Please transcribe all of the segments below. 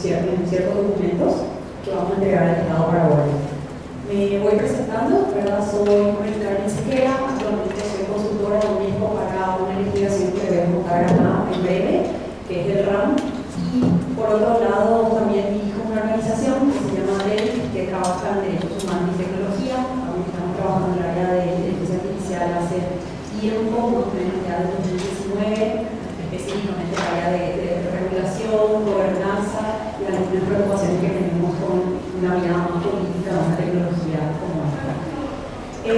ciertos documentos que vamos a entregar al Estado paraguayo. Me voy presentando, ¿verdad? Soy Carmen Sequera, actualmente soy consultora de UNESCO para una investigación que voy a contar acá en breve, que es del RAM. Y por otro lado, también dirijo una organización que se llama DEL, que trabaja en derechos humanos y tecnología. También estamos trabajando en el área de inteligencia artificial hace tiempo, más o menos ya de 2019, específicamente en el área de regulación, gobernanza y algunas preocupaciones que tenemos con una mirada más política, una tecnología como esta. Me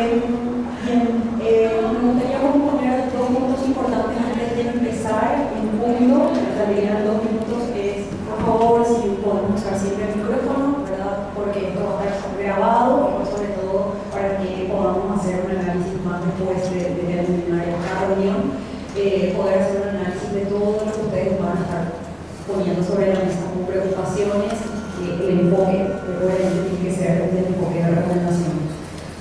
gustaría poner dos puntos importantes antes de empezar. En punto, también en 2 minutos, es por favor si podemos usar siempre el micrófono, ¿verdad? Porque esto va a estar grabado, sobre todo para que podamos hacer un análisis más después de terminar esta reunión, poder hacer un análisis de todo lo que ustedes van a estar poniendo sobre la mesa como preocupaciones, y que el enfoque tiene que ser el enfoque de recomendación.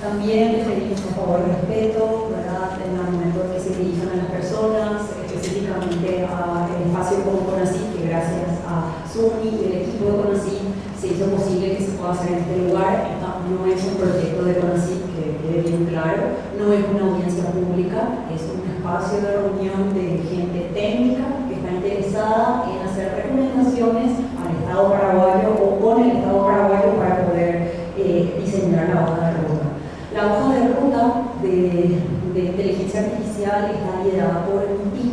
También les pedimos por favor respeto, ¿verdad? En el momento en que se dirijan a las personas, específicamente al espacio como CONACYT, que gracias a SUNY y el equipo de CONACYT se hizo posible que se pueda hacer en este lugar. No es un proyecto de CONACYT, que quede bien claro, no es una audiencia pública, es un espacio de reunión de gente técnica que está interesada en hacer recomendaciones al Estado paraguayo o con el Estado paraguayo para poder diseñar la hoja de ruta. La hoja de ruta de inteligencia artificial está liderada por el MIT.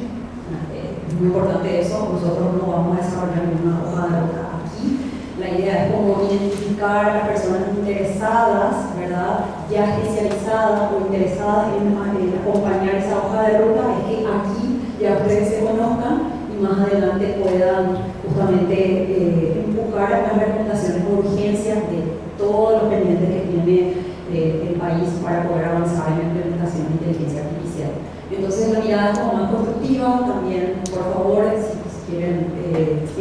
Es muy importante eso, nosotros no vamos a desarrollar ninguna hoja de ruta aquí. La idea es como identificar a las personas interesadas, ¿verdad? Ya especializadas o interesadas en acompañar esa hoja de ruta, es que aquí ya ustedes se conozcan y más adelante puedan justamente empujar las recomendaciones de urgencia de todos los pendientes que tiene el país para poder avanzar en la implementación de inteligencia artificial. Entonces la mirada es como más constructiva. También, por favor, si tienen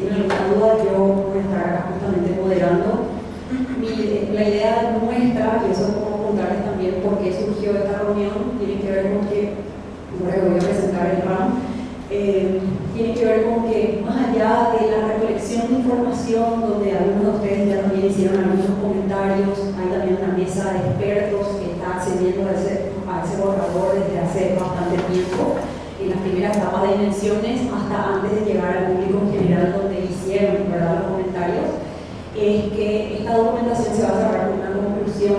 alguna duda, yo voy a estar acá justamente moderando. La idea nuestra, y eso es como contarles también por qué surgió esta reunión, tiene que ver con que, ahora voy a presentar el RAM, tiene que ver con que más allá de la recolección de información, donde algunos de ustedes ya también hicieron algunos comentarios, hay también una mesa de expertos que está accediendo a ese borrador desde hace bastante tiempo, en las primeras etapas de dimensiones hasta antes de llegar al público en general donde hicieron, ¿verdad?, los comentarios, es que esta documentación se va a cerrar con una conclusión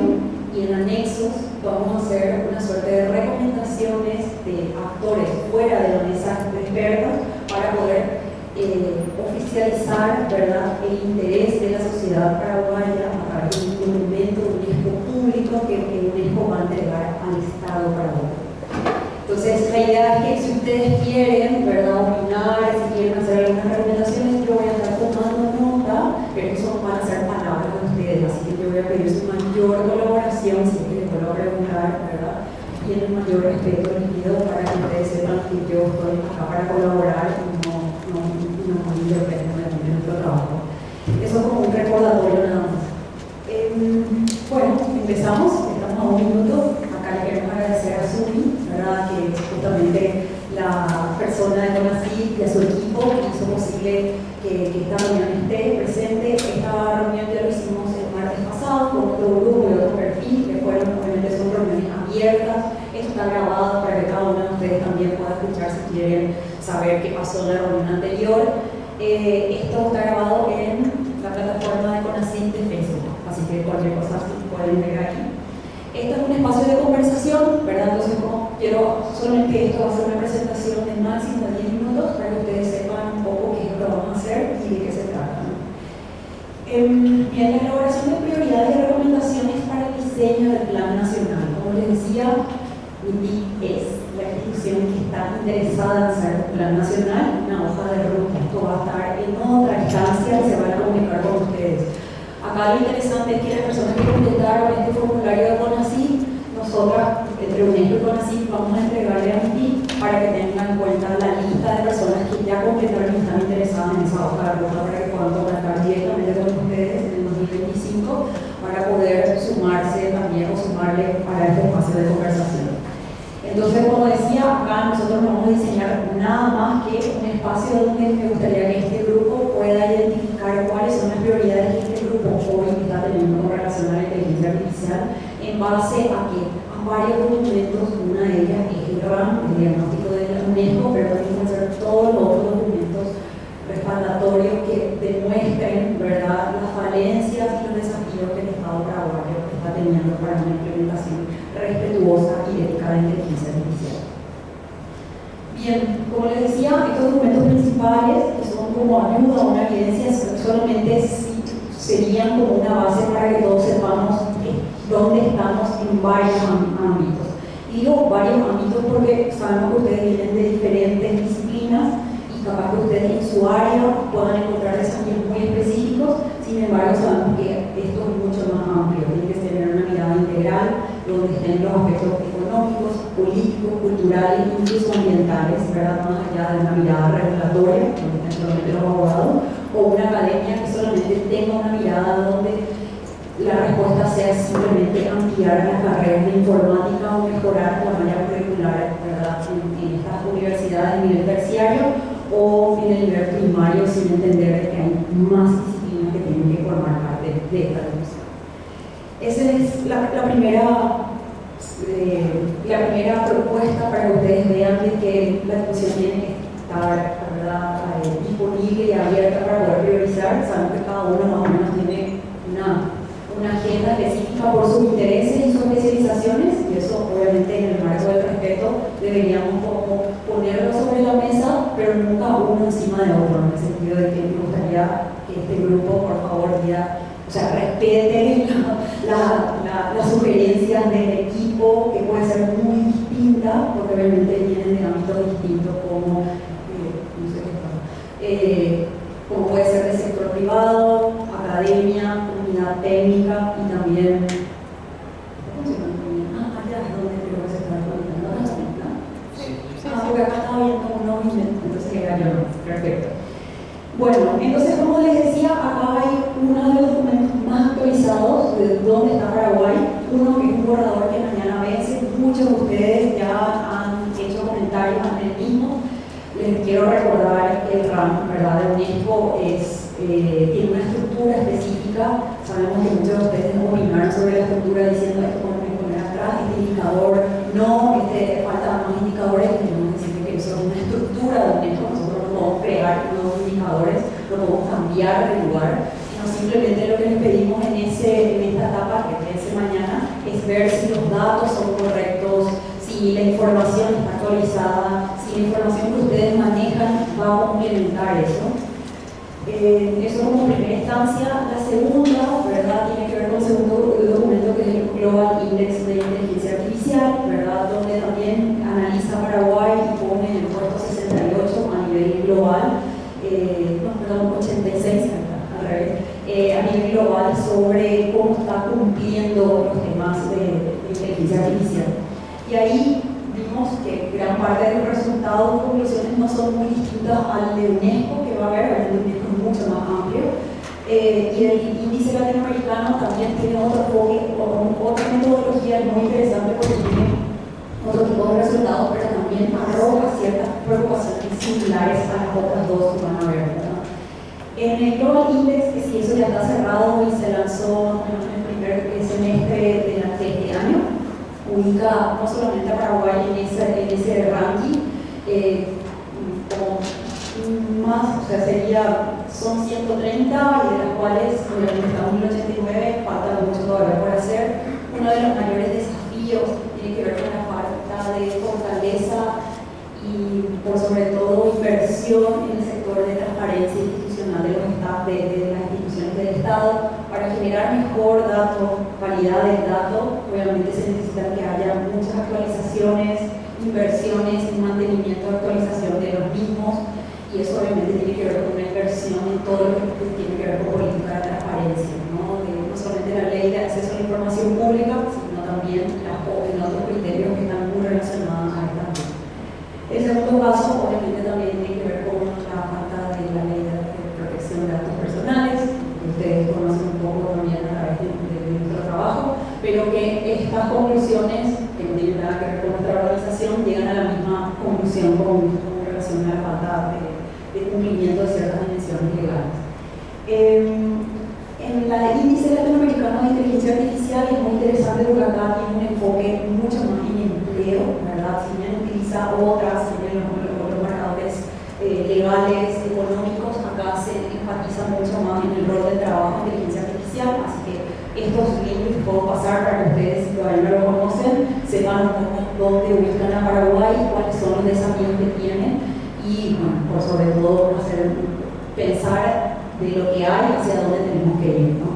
y en anexos vamos a hacer una suerte de recomendaciones de actores fuera de la mesa de expertos para poder oficializar, ¿verdad?, el interés de la sociedad paraguaya a través de un documento de UNESCO público que UNESCO va a entregar al Estado paraguayo. Entonces, la idea es que si ustedes quieren, ¿verdad?, opinar, si quieren hacer algunas recomendaciones, yo voy a estar tomando nota, pero eso van a ser palabras de ustedes, así que yo voy a pedir su mayor colaboración, si es que les vuelvo a preguntar, ¿verdad?, y en el mayor respeto les pido para que ustedes sepan que yo estoy acá para colaborar y no interpreten en nuestro trabajo. Eso es como un recordatorio nada más. Bueno, empezamos, estamos a 1 minuto. Acá le queremos agradecer a Sumi, ¿verdad?, que es justamente la persona de CONACYT y a su equipo que hizo posible que esta reunión esté presente. Esta reunión ya lo hicimos el martes pasado con otro grupo y otro perfil, que fueron, obviamente son reuniones abiertas. Esto está grabado para que cada uno de ustedes también pueda escuchar si quieren saber qué pasó en la reunión anterior. Esto está grabado en la plataforma de CONACYT de Facebook, así que cualquier cosa pueden ver aquí. Esto es un espacio de conversación, ¿verdad? Entonces, como quiero solamente que esto va a ser una presentación de máximo de 10 minutos para que ustedes sepan un poco qué es lo que vamos a hacer y de qué se trata, ¿no? Bien, la elaboración de prioridades y recomendaciones para el diseño del Plan Nacional. Como les decía, MIPI es la institución que está interesada en hacer un Plan Nacional, una hoja de ruta. Esto va a estar en otra instancia y se van a comunicar con ustedes. Acá lo interesante es que las personas que completaron este formulario de CONACYT, nosotras, entre UNESCO y CONACYT, vamos a entregarle a MIPI para que tengan en cuenta la lista de personas que ya completaron y están interesadas en esa hoja de ruta para que puedan contactar directamente con ustedes en el 2025 para poder sumarse también o sumarle para este espacio de conversación. En Entonces, como decía, acá nosotros no vamos a diseñar nada más que un espacio donde me gustaría que este grupo pueda identificar cuáles son las prioridades que este grupo hoy está teniendo con relación a la inteligencia artificial en base a que a varios documentos, una de ellas es el RAM, el diagnóstico de la UNESCO, pero también van a ser todos los otros documentos respaldatorios que demuestren, ¿verdad?, las falencias y los desafíos que el Estado paraguayo está teniendo para una implementación respetuosa y ética de la inteligencia artificial. Bien, como les decía, estos documentos principales, que son como ayuda a una evidencia, solamente serían como una base para que todos sepamos dónde estamos en varios ámbitos. Y digo varios ámbitos porque sabemos que ustedes vienen de diferentes disciplinas y capaz que ustedes en su área puedan encontrar desafíos muy específicos. Sin embargo, sabemos que esto es mucho más amplio, tiene que tener una mirada integral donde estén los aspectos económicos, políticos, culturales, incluso ambientales, ¿verdad?, más allá de una mirada regulatoria, donde estén solamente los abogados, o una academia que solamente tenga una mirada donde la respuesta sea simplemente ampliar las carreras de informática o mejorar la malla curricular, ¿verdad?, en estas universidades de nivel terciario o en el nivel primario, sin entender que hay más disciplinas que tienen que formar parte de esta discusión. Esa es la primera propuesta para que ustedes vean de que la discusión tiene que estar, ¿verdad?, disponible y abierta para poder priorizar. Saben que cada uno más o menos tiene una agenda específica por sus intereses y sus especializaciones, y eso obviamente en el marco del respeto deberíamos como ponerlo sobre la mesa, pero nunca uno encima de otro, en el sentido de que me gustaría que este grupo, por favor, respete las sugerencias del equipo, que puede ser muy distinta, porque obviamente vienen de ámbitos distintos como, como puede ser del sector privado, academia, comunidad técnica y también allá es donde creo que se está conectando, ¿no? Sí. Porque acá estaba viendo uno, entonces era yo, perfecto. Bueno, entonces, como les decía, acá hay uno de los documentos más actualizados de dónde está Paraguay, uno que es un borrador que mañana vence. Muchos de ustedes ya han hecho comentarios en el mismo. Les quiero recordar que el RAM, ¿verdad?, de UNESCO tiene una estructura específica. Sabemos que muchos de ustedes opinaron sobre la estructura diciendo esto podemos poner atrás, este indicador no, faltan más indicadores. Tenemos que decir que eso es una estructura de UNESCO. Nosotros no podemos crear nuevos indicadores, no podemos cambiar de lugar, sino simplemente lo que les pedimos en esta etapa que vence mañana es ver si los datos son correctos, si la información está actualizada, si la información que ustedes manejan va a complementar eso. Eso como primera instancia. La segunda, ¿verdad?, tiene que ver con el segundo documento, que es el Global Index de Inteligencia Artificial, ¿verdad?, donde también analiza Paraguay y pone en el puesto 68 a nivel global, 86 al revés, a nivel global, sobre cómo está cumpliendo los temas de inteligencia artificial. Y ahí vimos que gran parte de los resultados y conclusiones no son muy distintas al de UNESCO, que va a haber, el de UNESCO es mucho más amplio, y el índice latinoamericano también tiene otra metodología muy interesante porque tiene otro tipo de resultados, pero también arroja ciertas preocupaciones similares a las otras dos que van a ver, ¿verdad? En el Global Index, que sí, eso ya está cerrado y se lanzó en el primer semestre de este año, ubica no solamente a Paraguay en ese ranking, como más, o sea, son 130, y de las cuales obviamente estamos en el 89, falta mucho todavía por hacer. Uno de los mayores desafíos tiene que ver con la falta de fortaleza y por sobre todo inversión en el sector de transparencia institucional de las instituciones del Estado. Para generar mejor dato, calidad del dato, obviamente se necesita que haya muchas actualizaciones, inversiones en mantenimiento y actualización de los mismos, y eso obviamente tiene que ver con una inversión en todo lo que tiene que ver con política de transparencia, no solamente la ley de acceso a la información pública, sino también en otros criterios que están muy relacionados a esta ley. El segundo paso obviamente también tiene que ver con la falta de la ley de protección de datos personales, que ustedes conocen un poco también a través de nuestro trabajo, pero que estas conclusiones, que no tienen nada que ver con nuestra organización, discusión con relación a la falta de cumplimiento de ciertas dimensiones legales. En la índice latinoamericano de inteligencia artificial es muy interesante porque acá tiene un enfoque mucho más en empleo, ¿verdad? Si bien utiliza otras, los marcadores legales, económicos, acá se enfatiza mucho más en el rol de trabajo de inteligencia artificial, así que estos links puedo pasar para que ustedes, si todavía no lo conocen, sepan dónde ubican a Paraguay, cuáles son los desafíos que tienen y, bueno, por sobre todo, pensar de lo que hay hacia dónde tenemos que ir, ¿no?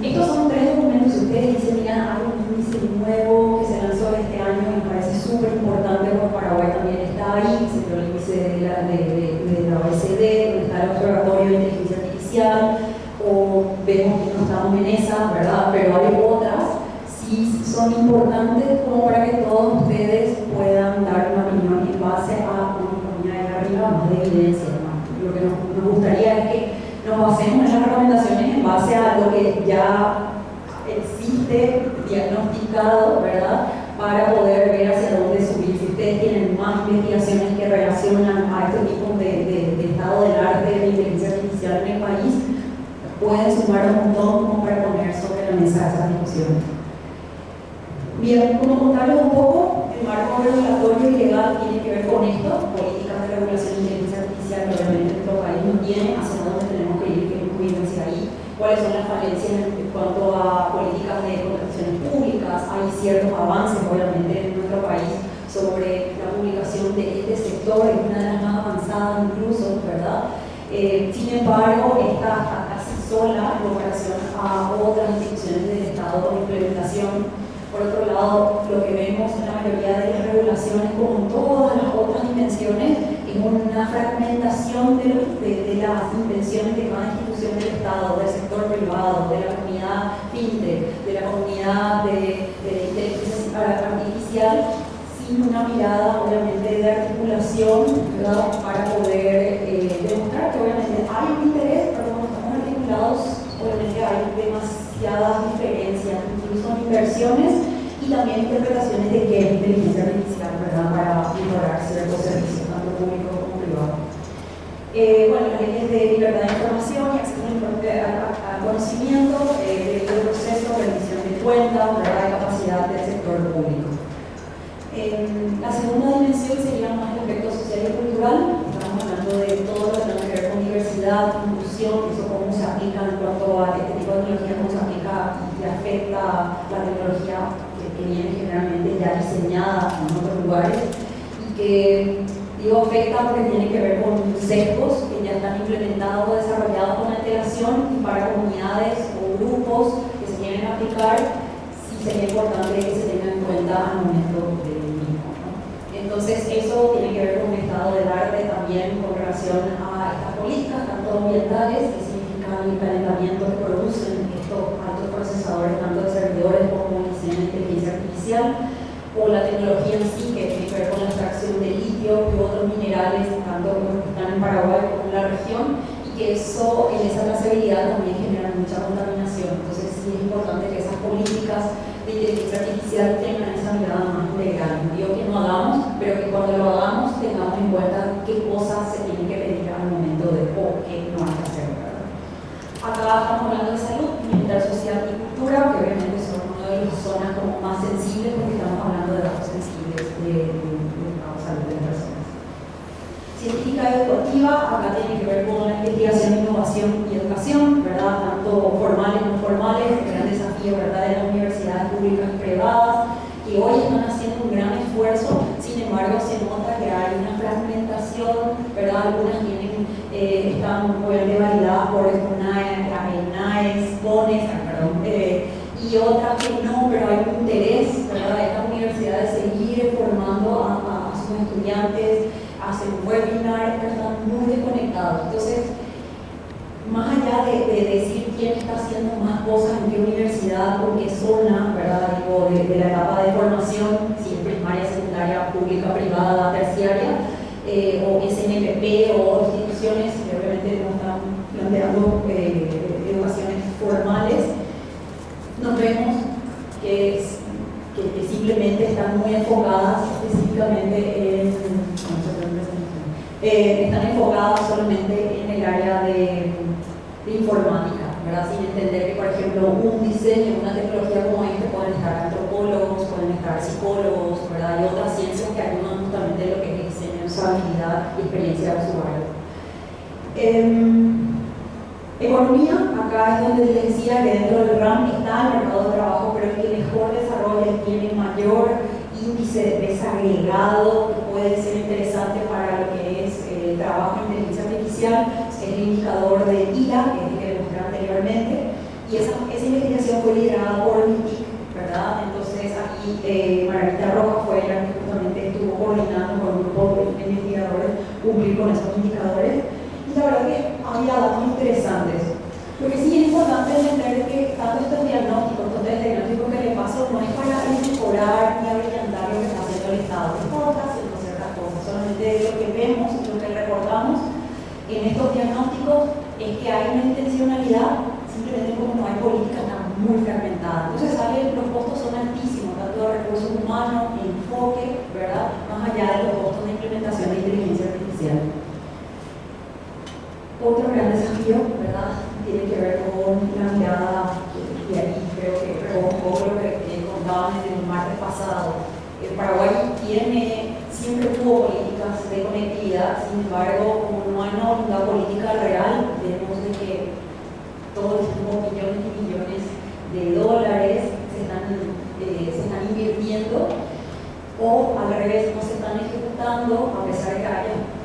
Estos son 3 documentos. Si ustedes dicen, mira, hay un índice nuevo que se lanzó este año y me parece súper importante porque Paraguay también está ahí, se dio el índice de la OECD, donde está el Observatorio de Inteligencia Artificial, o vemos que no estamos en esa, ¿verdad? Pero hay otras, sí son importantes como para que todos ustedes puedan dar una opinión en base a, como ponía ahí arriba, más de evidencia, ¿no? Lo que nos gustaría es que nos basemos en las recomendaciones en base a lo que ya existe diagnosticado, ¿verdad? Para poder ver hacia dónde subir. Si ustedes tienen más investigaciones que relacionan a este tipo de estado del arte de la inteligencia artificial en el país, pueden sumar un montón como para poner sobre la mesa esas discusiones. Bien, como contarles un poco, el marco regulatorio y legal tiene que ver con esto, políticas de regulación de inteligencia artificial que obviamente nuestro país no tiene, hacia dónde tenemos que ir, qué incluirnos ahí, cuáles son las falencias en cuanto a políticas de contrataciones públicas. Hay ciertos avances obviamente en nuestro país sobre la publicación de este sector, es una de las más avanzadas incluso, ¿verdad? Sin embargo, está casi sola en comparación a otras instituciones del Estado de implementación. Por otro lado, lo que vemos en la mayoría de las regulaciones, como en todas las otras dimensiones, es una fragmentación de las intenciones de cada institución del Estado, del sector privado, de la comunidad fintech, de la comunidad de inteligencia artificial, sin una mirada obviamente de articulación, ¿verdad? Para poder demostrar que obviamente hay un interés, pero cuando estamos articulados obviamente hay demasiadas diferencias, incluso en inversiones y también interpretaciones de qué es inteligencia artificial, ¿verdad? Para mejorar ciertos servicios, tanto públicos como privados. Bueno, las leyes de libertad de información y acceso al conocimiento, derecho de proceso, rendición de cuentas, ¿verdad? De capacidad del sector público. La segunda dimensión sería más el aspecto social y cultural. Estamos hablando de todo lo que tiene que ver con diversidad, inclusión, eso cómo se aplica en cuanto a este tipo de tecnología, cómo se aplica y afecta la tecnología que viene generalmente ya diseñada en otros lugares y que, digo, afecta porque tiene que ver con sesgos que ya están implementados o desarrollados con antelación y para comunidades o grupos que se quieren aplicar, sí sería importante que se tenga en cuenta al momento del mismo, ¿no? Entonces, eso tiene que ver con un estado del arte también con relación a estas políticas, tanto ambientales, que significan el calentamiento que producen estos altos procesadores, tanto de servidores como de inteligencia artificial, o la tecnología en sí, que tiene que ver con la extracción de litio y otros minerales, tanto los que están en Paraguay como en la región, y que eso, en esa trazabilidad también genera mucha contaminación. Entonces sí es importante que esas políticas de inteligencia artificial tengan esa mirada más integral. No digo que no hagamos, pero que cuando lo hagamos tengamos en cuenta qué cosas se tienen que pedir al momento de o qué no hay que hacer, ¿verdad? Acá estamos hablando de salud, bienestar social y cultura, que obviamente son una de las zonas como más sensibles porque estamos hablando de datos sensibles de la salud de las personas. Científica y educativa, acá tiene que ver con la investigación, innovación y educación, ¿verdad? Tanto formales como no formales, el gran desafío, ¿verdad?, de las universidades públicas y privadas, que hoy están haciendo un gran esfuerzo. Sin embargo, se nota que hay una fragmentación, ¿verdad? Algunas tienen, están obviamente validadas por UNAE, NAES, PONES, y otras que no, pero hay un interés, ¿verdad?, de estas universidades seguir formando a sus estudiantes, hacen webinars, pero están muy desconectados. Entonces, más allá de decir quién está haciendo más cosas en qué universidad, por qué zona, ¿verdad?, digo, de la etapa de formación, si es primaria, secundaria, pública, privada, terciaria, o SNPP o instituciones que obviamente no están planteando educaciones formales, nos vemos que simplemente están muy enfocadas específicamente específicamente están enfocadas solamente en el área de informática, ¿verdad? Sin entender que, por ejemplo, un diseño, una tecnología como este, pueden estar antropólogos, pueden estar psicólogos, ¿verdad? Y otras ciencias que ayudan justamente en lo que es diseño, usabilidad y experiencia de usuario. Economía, acá es donde les decía que dentro del RAM está el mercado de trabajo, pero el que mejor desarrollo tiene mayor índice desagregado, que puede ser interesante para lo que es el trabajo en inteligencia artificial, es el indicador de ILA, que es el que demostré anteriormente, y esa investigación fue liderada por MITIC, ¿verdad? Entonces aquí Margarita Rojas fue la que justamente estuvo coordinando con un grupo de investigadores cumplir con esos indicadores. La verdad que había datos interesantes. Lo que sí es importante entender que tanto estos diagnósticos, estos test diagnósticos que le paso, no es para mejorar ni abrillantar lo que está haciendo el Estado. No está haciendo ciertas cosas, solamente lo que vemos y lo que recordamos en estos diagnósticos es que hay una intencionalidad, simplemente como no hay política, está muy fragmentada. Entonces los costos son altísimos, tanto de recursos humanos, enfoque, ¿verdad? Más allá de los costos de implementación de inteligencia artificial. Otro gran desafío, ¿verdad?, tiene que ver con la mirada, y ahí creo que recojo un poco lo que contaban en el martes pasado. El Paraguay siempre tuvo políticas de conectividad, sin embargo, como no hay una política real, vemos de que todos los millones y millones de dólares se están invirtiendo, o al revés, no se están ejecutando, a pesar de que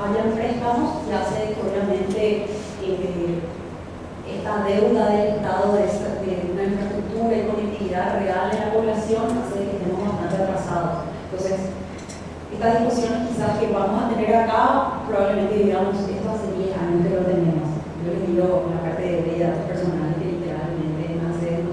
hayan préstamos, y hace que obviamente esta deuda del Estado de una infraestructura y conectividad real en la población hace que estemos bastante atrasados. Entonces, estas discusiones quizás que vamos a tener acá, probablemente digamos, esto hace 10 años que lo tenemos. Yo les digo la parte de datos personales que literalmente nace en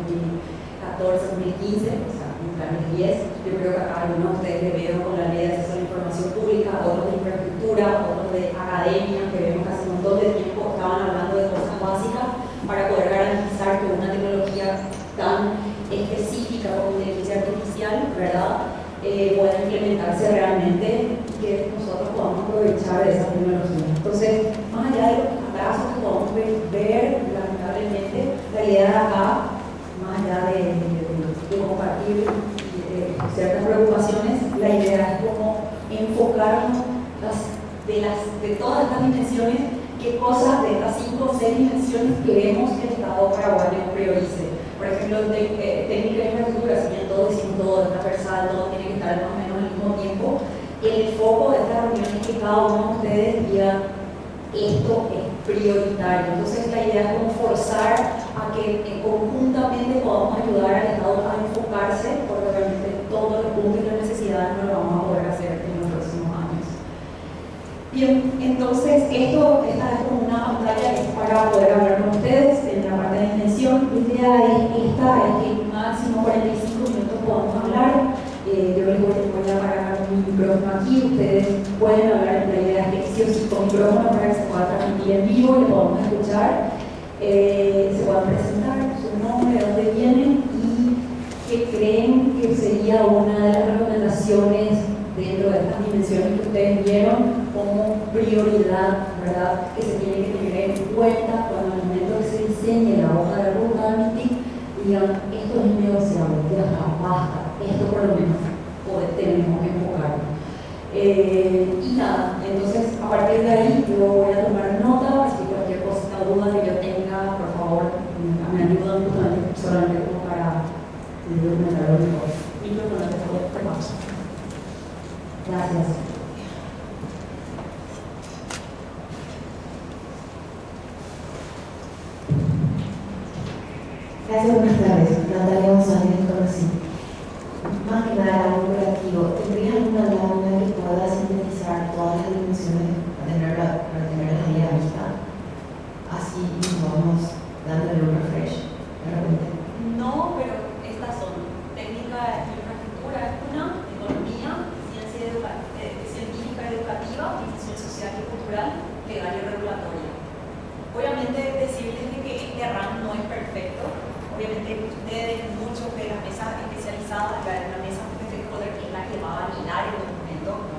2014, 2015, o sea, en planes 10. Yo creo que acá algunos de ustedes le veo con la ley de acceso a la información pública, otros de infraestructura, otros de academia, que vemos que hace un montón de tiempo estaban hablando de cosas básicas para poder garantizar que una tecnología tan específica como inteligencia artificial, ¿verdad?, pueda implementarse realmente y que nosotros podamos aprovechar de esa tecnología. Entonces, más allá de los atrasos que podamos ver, lamentablemente, la idea de acá, más allá de compartir ciertas preocupaciones, la idea es como enfocarnos de todas estas dimensiones, qué cosas de estas 5 o 6 dimensiones queremos que el Estado paraguayo priorice. Por ejemplo, técnica de infraestructura, si bien todos decimos todo es transversal, todo tiene que estar más o menos al mismo tiempo, el foco de esta reunión es que cada uno de ustedes diga esto es prioritario. Entonces la idea es como forzar a que conjuntamente podamos ayudar al Estado a enfocarse, porque realmente todos los puntos y las necesidades no lo vamos a poder hacer en los próximos años. Bien, entonces esta es como una pantalla que es para poder hablar con ustedes en la parte de intención. La idea es que máximo 45 minutos podamos hablar. Yo les voy a apagar mi micrófono aquí, ustedes pueden hablar. La idea es que sí o sí con micrófono para que se pueda transmitir en vivo y lo podamos escuchar. Se puedan presentar su nombre, de dónde vienen y qué creen que sería una de las recomendaciones dentro de estas dimensiones que ustedes vieron como prioridad, ¿verdad?, que se tiene que tener en cuenta cuando al momento que se diseñe la hoja de ruta de MITIC, digan, esto es innegociable, ya está, basta, esto por lo menos tenemos que enfocarnos. Y nada, entonces a partir de ahí yo voy a tomar nota, así que cualquier cosa o duda que yo tenga, por favor, me ayudan justamente solamente como para documentarlo mejor. Micrófono, por favor. Gracias. Gracias, buenas tardes. Natalia González, conocí. Más que nada, algo relativo. ¿Tendrías alguna lámina que pueda sintetizar todas las dimensiones para tener la idea vista? Así nos vamos dándole un refresh de repente. No, pero estas son técnica de infraestructura, es una, economía, científica educativa, inclusión social y cultural, legal y regulatoria. Obviamente decirles que este RAM no es perfecto. Obviamente ustedes, muchos de las mesas especializadas, la mesa de stakeholder, que es la que va a validar el documento,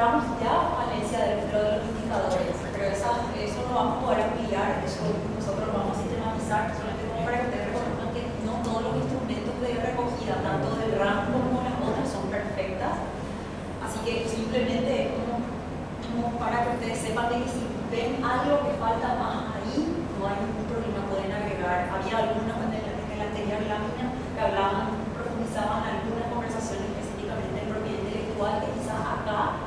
encontramos ya falencia dentro de los indicadores, pero eso no vamos a poder ampliar, eso nosotros lo vamos a sistematizar, solamente como para que ustedes reconozcan que no todos los instrumentos de recogida, tanto del RAM como las otras, son perfectas. Así que simplemente como para que ustedes sepan de que si ven algo que falta más ahí, no hay ningún problema, pueden agregar. Había algunas en la anterior lámina que hablaban, profundizaban algunas conversaciones específicamente en propiedad intelectual, que quizás acá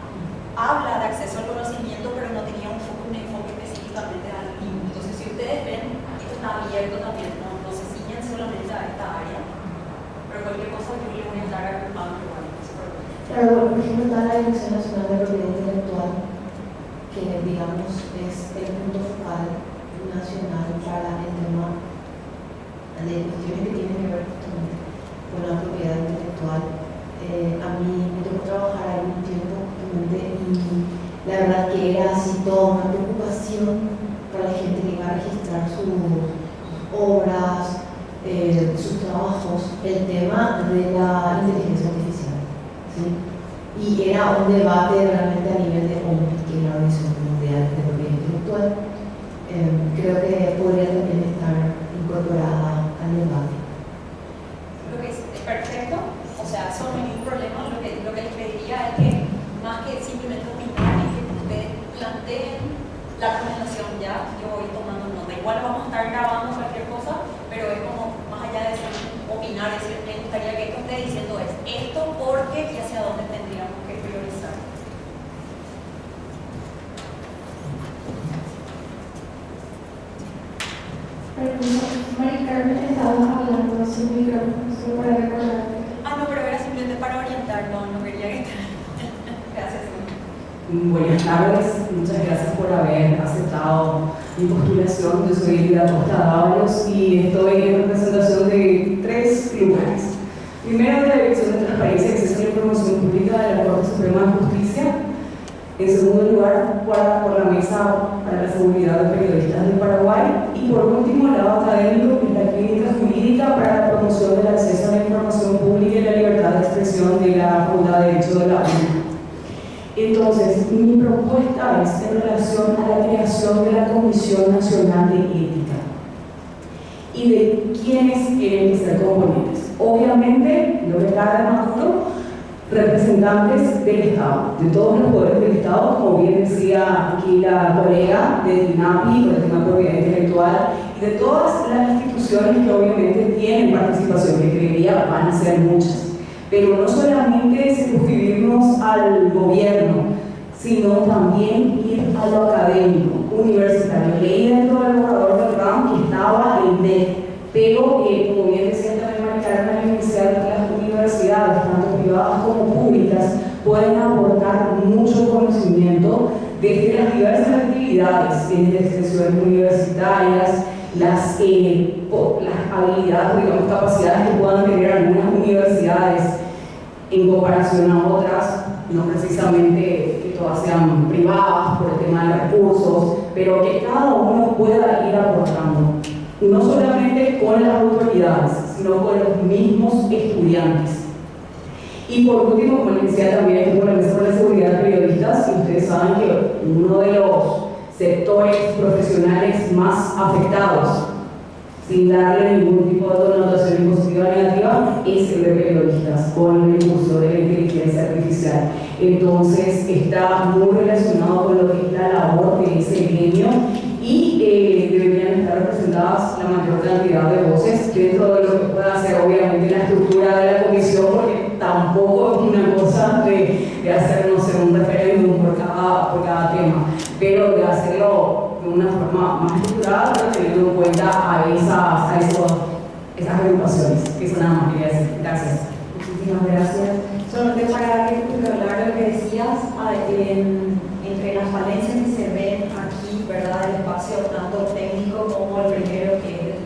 habla de acceso al conocimiento, pero no tenía un enfoque específicamente al mismo. Entonces, si ustedes ven, esto está abierto también, no se ciñen solamente a esta área, pero cualquier cosa yo le voy a estar agrupando igual. Claro, por ejemplo, está la Dirección Nacional de Propiedad Intelectual, que digamos es el punto focal nacional para el tema de cuestiones que tienen que ver justamente con la propiedad intelectual. A mí me tocó trabajar ahí un tiempo justamente y la verdad que era así toda una preocupación para la gente que iba a registrar sus obras, sus trabajos, el tema de la inteligencia artificial. ¿Sí? Y era un debate realmente a nivel de OMS, que es la Organización Mundial de Propiedad Intelectual. Creo que podría también estar incorporada al debate. Creo que es perfecto, o sea, eso no hay ningún problema. Lo que les pediría es que, más que simplemente opinar, es que ustedes planteen la recomendación ya. Yo voy tomando nota. Igual vamos a estar grabando cualquier cosa, pero es como más allá de opinar, decir, me gustaría que esto esté diciendo esto porque y hacia dónde tendríamos que priorizar. Mari Carmen, estabas hablando sin micrófono, solo para recordarte. No, pero era simplemente para orientar, no quería que gracias. Buenas tardes, muchas gracias por haber aceptado mi postulación. Yo soy Elida Costa Dávalos y estoy en representación de 3 lugares. Primero, de la Dirección de Transparencia y Acceso a la Información Pública de la Corte Suprema de Justicia. En segundo lugar, por la Mesa para la Seguridad de Periodistas del Paraguay. Y por último, el lado académico, que es la Clínica Jurídica para la Promoción del Acceso a la Información Pública y la Libertad de Expresión de la Facultad de Derecho de la UNA. Entonces, mi propuesta es en relación a la creación de la Comisión Nacional de Ética y de quiénes quieren que sean componentes. Obviamente, lo que está de Maduro, representantes del Estado, de todos los poderes del Estado, como bien decía aquí la colega del INAPI, por el tema de propiedad intelectual, y de todas las instituciones que obviamente tienen participación, que creería van a ser muchas. Pero no solamente circunscribirnos al gobierno, sino también ir a lo académico, universitario. Leí dentro del borrador del RAM que estaba el DEC, pero como bien decía también Mari Carmen inicial, las universidades, tanto privadas como públicas, pueden aportar mucho conocimiento desde las diversas actividades, desde extensiones universitarias, las habilidades, digamos, capacidades que puedan tener algunas universidades en comparación a otras, no precisamente que todas sean privadas por el tema de recursos, pero que cada uno pueda ir aportando, no solamente con las autoridades, sino con los mismos estudiantes. Y por último, como les decía también, con la Mesa para la Seguridad de Periodistas, y ustedes saben que uno de los sectores profesionales más afectados, sin darle ningún tipo de connotación positiva o negativa, es el de periodistas, con el uso de la inteligencia artificial. Entonces, está muy relacionado con lo que es la labor de ese gremio y deberían estar representadas la mayor cantidad de voces dentro de lo que pueda hacer, obviamente, la estructura de la comisión, porque tampoco es una cosa de hacer, no sé, un referéndum por cada tema, pero de hacerlo de una forma más estructurada, pero teniendo en cuenta a esas agrupaciones. Eso nada más quería decir. Gracias. Muchísimas gracias. Solamente para recapitular lo que decías, entre las falencias que se ven aquí, ¿verdad? El espacio tanto técnico como el primero, que es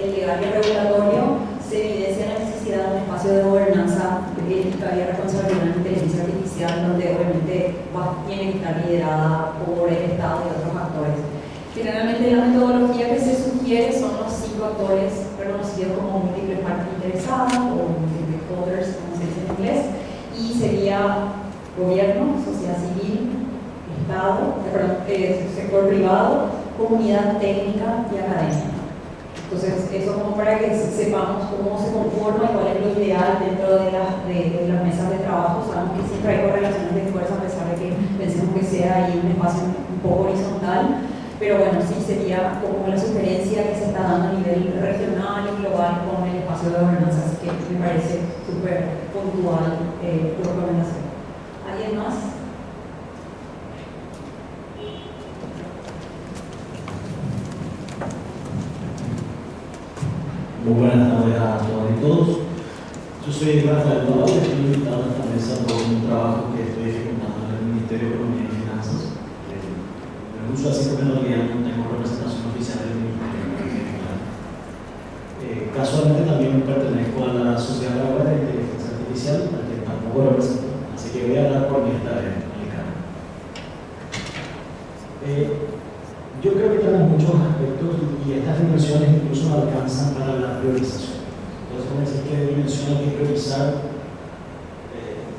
el legal y regulatorio, se evidencia la necesidad de un espacio de gobernanza ética y responsabilidad en inteligencia artificial, donde obviamente tiene que estar liderada por el Estado y otros actores. Generalmente la metodología que se sugiere son los 5 actores reconocidos como múltiples partes interesadas o stakeholders, como se dice en inglés, y sería gobierno, sociedad civil, sector privado, comunidad técnica y academia. Entonces, eso como para que sepamos cómo se conforma y cuál es lo ideal dentro de las mesas de trabajo. Sabemos que siempre hay correlaciones de fuerza, a pesar de que pensemos que sea ahí un espacio un poco horizontal, pero bueno, sí sería como la sugerencia que se está dando a nivel regional y global con el espacio de gobernanza, así que me parece súper puntual tu recomendación. ¿Alguien más? Muy buenas tardes a todas y todos. Yo soy Rafael Dorado y estoy invitado a esta mesa por un trabajo que estoy ejecutando en el Ministerio de Economía y Finanzas. Me uso así porque en realidad no tengo representación oficial del Ministerio de Economía y Finanzas. Casualmente también pertenezco a la Sociedad Paraguaya de Inteligencia Artificial, a la que tampoco represento, así que voy a hablar por mi esta vez, Alicante. Yo creo que tenemos muchos aspectos y estas dimensiones incluso no alcanzan para la priorización. Entonces, como decir que dimensión hay que priorizar,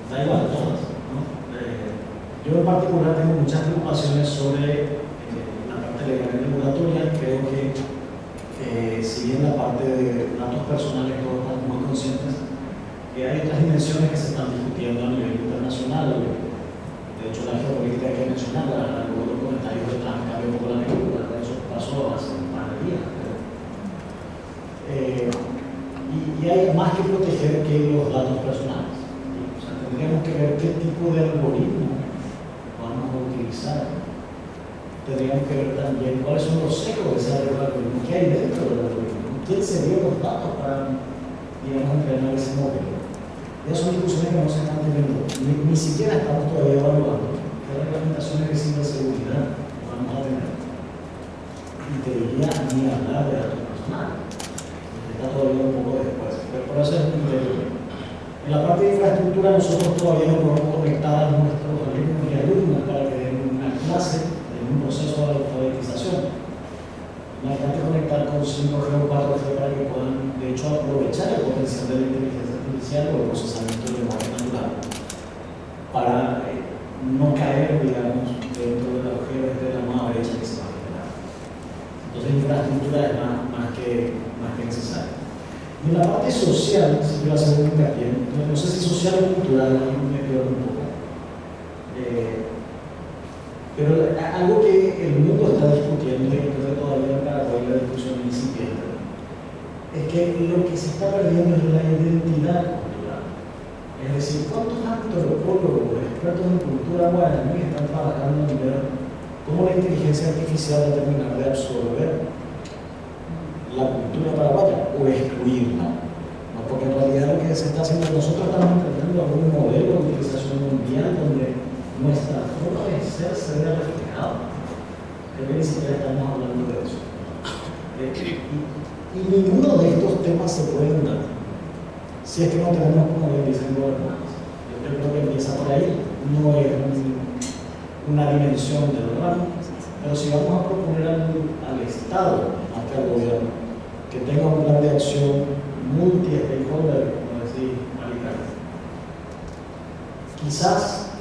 da igual todas, ¿no? Yo en particular tengo muchas preocupaciones sobre la parte legal y regulatoria. Creo que si bien la parte de datos personales todos estamos muy conscientes, que hay otras dimensiones que se están discutiendo a nivel internacional. De hecho, la geopolítica hay que mencionarla, algunos comentarios de Trump cambió un poco la película, eso pasó hace un par de días. Y hay más que proteger que los datos personales. O sea, tendríamos que ver qué tipo de algoritmo vamos a utilizar. Tendríamos que ver también cuáles son los secos de ese algoritmo, qué hay dentro del algoritmo, quién se dio los datos para, digamos, entrenar ese modelo. Esas son discusiones que no se están teniendo, ni siquiera estamos todavía evaluando qué reglamentaciones de ciberseguridad vamos a tener. Y te diría ni hablar de datos personales, está todavía un poco después, pero por eso es un nivel. En la parte de infraestructura nosotros todavía no podemos conectar a nuestros alumnos y alumnas para que den una clase en un proceso de alfabetización. No hay que conectar con 5G o 4G para que puedan, de hecho, aprovechar el potencial de la inteligencia artificial o el procesamiento de lenguaje natural para no caer, digamos, dentro de la agujero de la nueva brecha que se va a generar. Entonces, infraestructura es más que necesaria. Y en la parte social, si quiero hacer un hincapié, no sé si social o cultural, me pierdo un poco. Pero algo que el mundo está discutiendo y que todavía en Paraguay la discusión incipiente es que lo que se está perdiendo es la identidad cultural. Es decir, ¿cuántos antropólogos, expertos en cultura guaraní están trabajando en ver cómo la inteligencia artificial va a terminar de absorber la cultura paraguaya o excluirla? ¿No? Porque en realidad lo que se está haciendo, nosotros estamos intentando algún modelo de utilización mundial donde nuestra forma de ser se vea reflejada. Creo que ni siquiera estamos hablando de eso. Y ninguno de estos temas se pueden dar si es que no tenemos, como bien dicen, gobernantes. Yo creo que empieza por ahí, no es una dimensión del órgano, pero si vamos a proponer al Estado, más que al gobierno, que tenga un plan de acción multi-stakeholder, como decía Maricarmen, quizás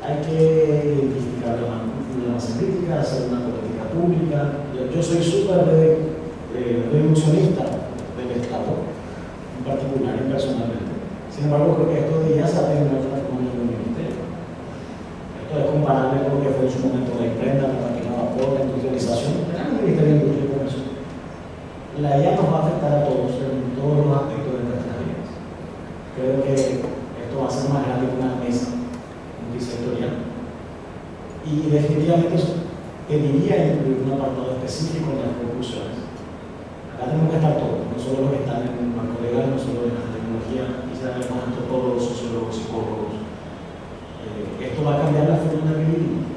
hay que identificar la masa crítica, hacer una política pública. Yo soy súper revolucionista del Estado, en particular y personalmente. Sin embargo, creo que esto ya se ha tenido otra forma en el ministerio. Esto es comparable con lo que fue en su momento la imprenta, la máquina de vapor, la industrialización. Tenemos un ministerio de Industria y Comercio. La IA nos va a afectar a todos en todos los aspectos de nuestras vidas. Creo que esto va a ser más grande que una mesa multisectorial. Y definitivamente pediría incluir un apartado específico en las conclusiones. Acá tenemos que estar todos, no solo los que están en el marco legal, no solo en la tecnología, quizás los antropólogos, sociólogos, psicólogos. Esto va a cambiar la forma en la que vivimos.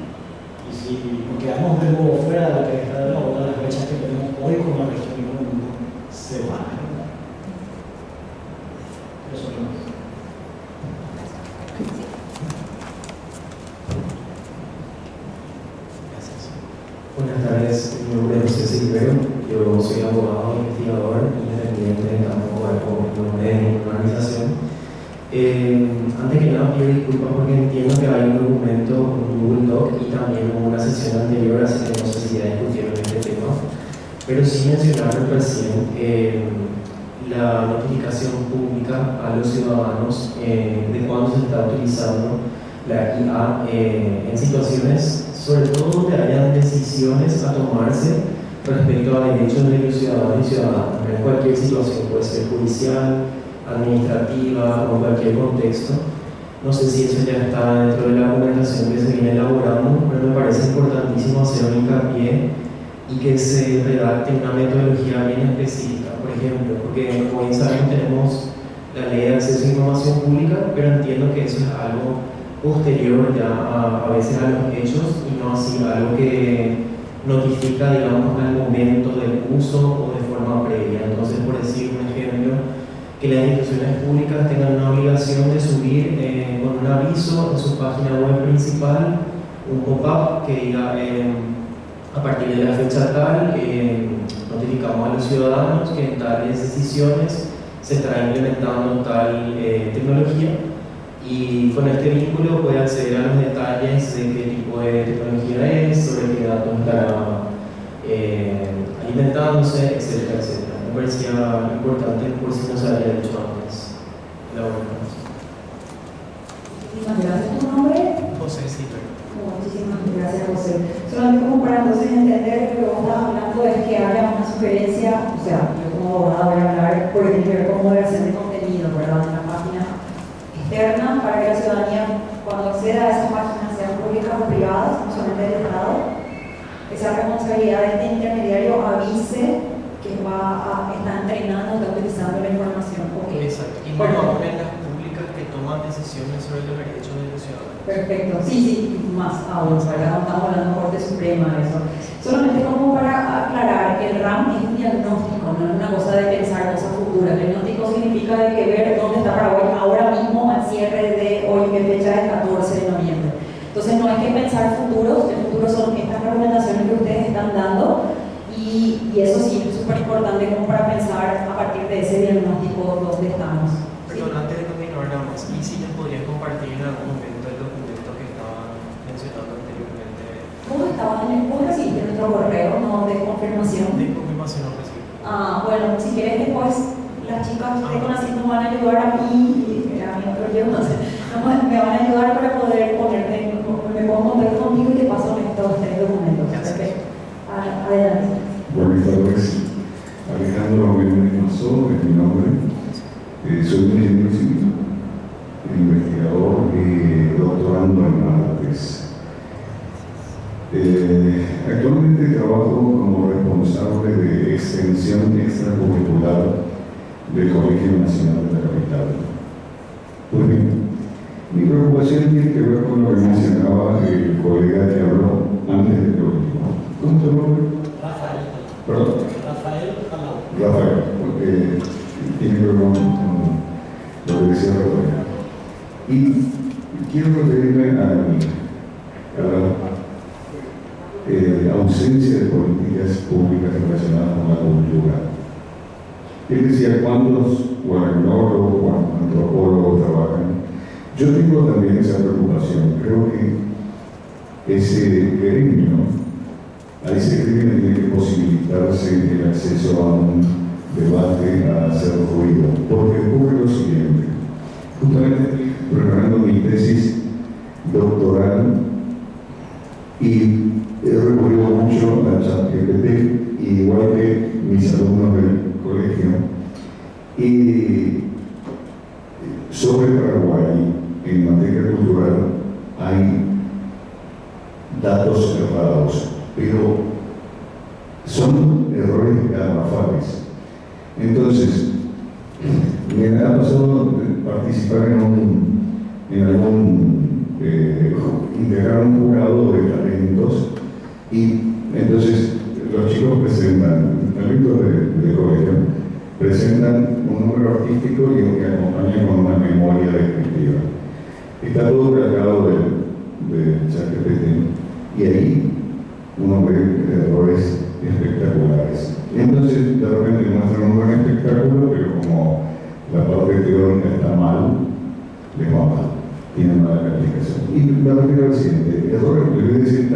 Y si nos quedamos de nuevo fuera de la cresta de la ola, las brechas que tenemos hoy con la región y con el mundo se van a generar. Eso no es. Buenas tardes, mi nombre es José Silvero, yo soy abogado, investigador, independiente en campo de la organización Antes que nada pido disculpas porque entiendo que hay un documento, un Google Doc y también una sesión anterior, así que no sé si ya discutieron este tema, pero sí mencionaron recién la notificación pública a los ciudadanos de cuándo se está utilizando la IA en situaciones, sobre todo donde hayan decisiones a tomarse respecto a derechos de los ciudadanos y ciudadanas, en cualquier situación, puede ser judicial, administrativa o en cualquier contexto. No sé si eso ya está dentro de la documentación que se viene elaborando, pero me parece importantísimo hacer un hincapié y que se redacte una metodología bien específica, por ejemplo, porque como bien saben tenemos la ley de acceso a información pública, pero entiendo que eso es algo posterior ya a veces a los hechos y no así algo que notifica, digamos, al momento del uso o de forma previa. Entonces, por decir un ejemplo, que las instituciones públicas tengan una obligación de subir con un aviso en su página web principal un pop-up que diga a partir de la fecha tal notificamos a los ciudadanos que en tales decisiones se estará implementando tal tecnología y con este vínculo puede acceder a los detalles de qué tipo de tecnología es, sobre qué datos estará alimentándose, etcétera, etcétera. Me parecía importante por si no se había dicho antes. Muchísimas gracias. ¿Tu nombre? José Silver. Muchísimas gracias, José. Solamente como para entonces entender que lo que vos estás hablando es que haya una sugerencia, o sea, yo como abogada voy a hablar porque tiene que ver con moderación de contenido, ¿verdad? En la página externa para que la ciudadanía, cuando acceda a esas páginas, sean públicas o privadas, no solamente del Estado, esa responsabilidad de este intermediario avise que está entrenando, está utilizando la información. Okay. Exacto. Y no ahora en las públicas que toman decisiones sobre los derechos de los ciudadanos. Perfecto. Sí, más aún, ¿verdad? No estamos hablando de Corte Suprema, eso. Solamente como para aclarar, el RAM es un diagnóstico, no es una cosa de pensar cosas futuras. El diagnóstico significa de que ver dónde está Paraguay ahora mismo al cierre de hoy, que fecha es 14 de noviembre. Entonces no hay que pensar futuros, el futuro son estas recomendaciones que ustedes están dando. Y eso sí, es súper importante como para pensar a partir de ese diagnóstico dónde estamos. Perdón, antes de continuar nada más, ¿y si nos podrías compartir en algún momento el documento que estaba mencionando anteriormente? Vos recibiste nuestro correo, ¿no? De confirmación. De confirmación no recibí. Bueno, si quieres después las chicas de Conacit nos van a ayudar a mí y a mí otro yo, no sé, me van a ayudar para poder ponerte, me puedo contactar contigo y te paso estos 3 documentos. Perfecto. Adelante. Buenas tardes, Alejandro Mazo es mi nombre, soy un ingeniero civil, investigador y doctorando en artes. Actualmente trabajo como responsable de extensión extracurricular del Colegio Nacional de la Capital. Pues bien, mi preocupación tiene que ver con lo que mencionaba el colega que habló antes de lo último. ¿Cómo se llama? Perdón. Rafael, porque tiene que ver con lo que decía Rafael. Y quiero referirme a la ausencia de políticas públicas relacionadas con la cultura. Él decía cuántos guaragnólogos o antropólogos trabajan. Yo tengo también esa preocupación. Creo que ese gremio, a ese gremio tiene que posibilitarse el acceso a un debate, a hacer ruido. Porque ocurre lo siguiente. Justamente estoy preparando mi tesis doctoral y he recurrido mucho a ChatGPT, igual que mis alumnos del colegio. Y sobre Paraguay, en materia cultural, hay datos errados, pero son errores garrafales. Entonces, me ha pasado participar integrar un jurado de talentos y entonces los chicos presentan, talentos de colegio, presentan un número artístico y que acompaña con una memoria descriptiva. Está todo cargado de ChatGPT y ahí uno ve errores espectaculares. Entonces, de repente muestran un buen espectáculo, pero como la parte teórica está mal,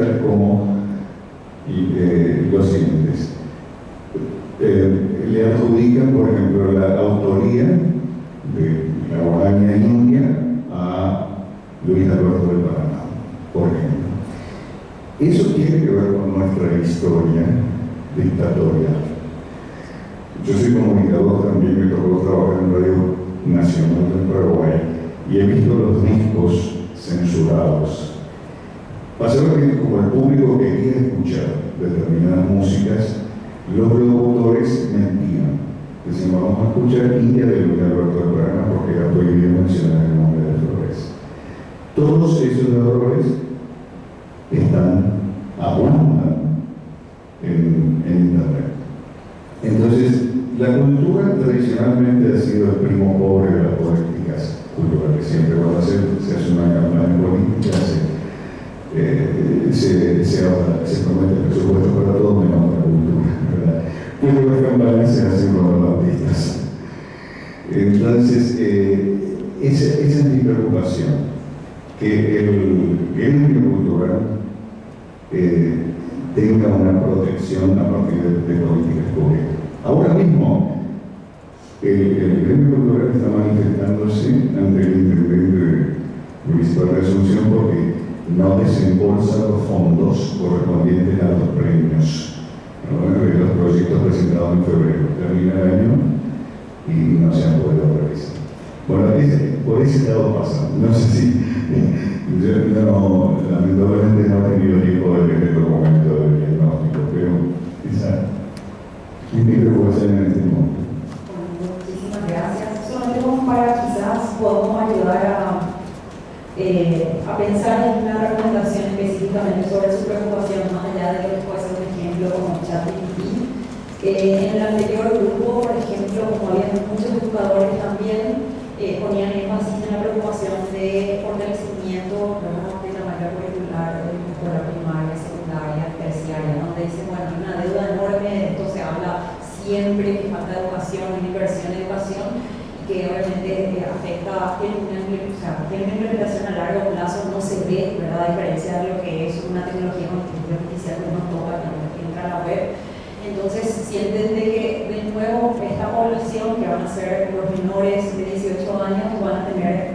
tales como los siguientes. Le adjudican, por ejemplo, la autoría de la guaraña india a Luis Alberto del Paraná, por ejemplo. Eso tiene que ver con nuestra historia dictatorial. Yo soy comunicador también, me tocó trabajar en Radio Nacional del Paraguay y he visto los discos censurados. Pasaba que como el público quería escuchar determinadas músicas, los locutores mentían. Decían, vamos a escuchar India de Luis Alberto del Paraná porque era prohibido mencionar el nombre de Flores. Todos esos errores abundan en Internet. Entonces, la cultura tradicionalmente ha sido el primo pobre de las políticas culturales. Siempre cuando se hace una campaña política, se promete presupuesto para todo menos para la cultura, ¿verdad? Pero las campañas se hacen con los artistas. Entonces, esa es mi preocupación, que el gremio cultural tenga una protección a partir de políticas públicas. Ahora mismo, el gremio cultural está manifestándose ante el intendente municipal de Asunción porque no desembolsa los fondos correspondientes a los premios, ¿no? De los proyectos presentados en febrero. Termina el año y no se han podido realizar. Bueno, por ese lado pasa. No sé si yo lamentablemente no he tenido tiempo de ver el documento del diagnóstico, pero esa es mi preocupación en este momento. Muchísimas gracias. Solamente como para quizás podamos ayudar a pensar en una recomendación específicamente sobre su preocupación, más allá de lo que puede ser un ejemplo como ChatGPT. En el anterior grupo, por ejemplo, como había muchos educadores también, ponían énfasis en la preocupación de fortalecimiento, ¿verdad?, de la malla curricular de la escuela primaria, secundaria, terciaria, donde dicen, bueno, hay una deuda enorme, de esto se habla siempre, que falta educación, inversión en educación, y que obviamente afecta que una implementación a largo plazo no se ve, ¿verdad?, a diferencia de lo que es una tecnología con inteligencia artificial que uno toca, que entra a la web. Entonces sienten de que de nuevo esta población, que van a ser los menores de 18 años, van a tener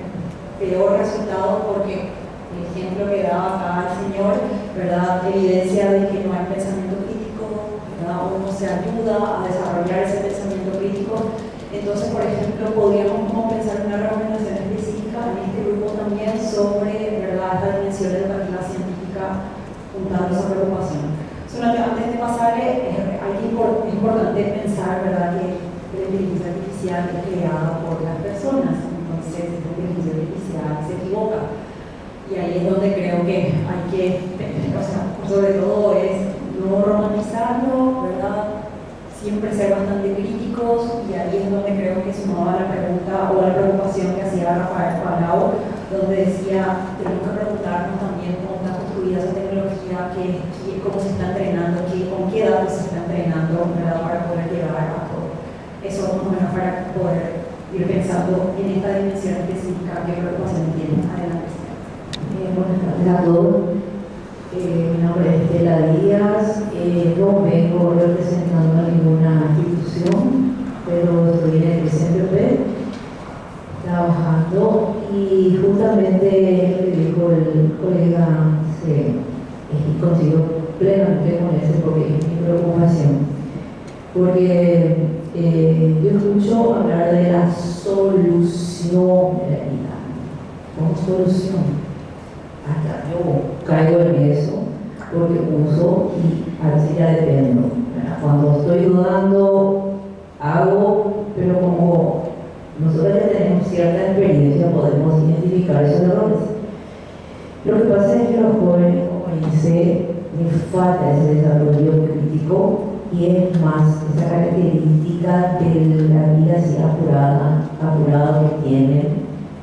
peor resultado porque el ejemplo que daba acá el señor, ¿verdad?, evidencia de que no hay pensamiento crítico, ¿verdad?, o no se ayuda a desarrollar ese pensamiento crítico. Entonces, por ejemplo, podríamos pensar en una recomendación específica en este grupo también sobre, ¿verdad?, esta dimensión educativa científica juntando esa preocupación. Antes de pasarle, es importante pensar, ¿verdad?, que la inteligencia artificial es creada por las personas, entonces la inteligencia artificial se equivoca. Y ahí es donde creo que hay que, sobre todo es no romantizarlo, ¿verdad?, siempre ser bastante críticos, y ahí es donde creo que sumaba la pregunta o la preocupación que hacía Rafael Palau, donde decía, tenemos que preguntarnos también cómo está construida esa tecnología, cómo se está entrenando, con qué datos se está entrenando, ¿verdad?, para poder llegar a todo. Eso más o menos para poder ir pensando en esta dimensión específica que preocupación tiene. Adelante. Buenas tardes a todos. Mi nombre es Estela Díaz. No vengo representando a ninguna institución, pero estoy en el CNP trabajando, y justamente lo que dijo el colega coincido plenamente con eso, porque es mi preocupación. Porque yo escucho hablar de la solución de la vida. ¿Cómo solución? Hasta yo caigo en eso, porque uso y a veces ya dependo. Cuando estoy dudando, hago, pero como nosotros ya tenemos cierta experiencia, podemos identificar esos errores. Lo que pasa es que los jóvenes, como dice, les falta ese desarrollo crítico, y es más esa característica de la vida así apurada que tienen,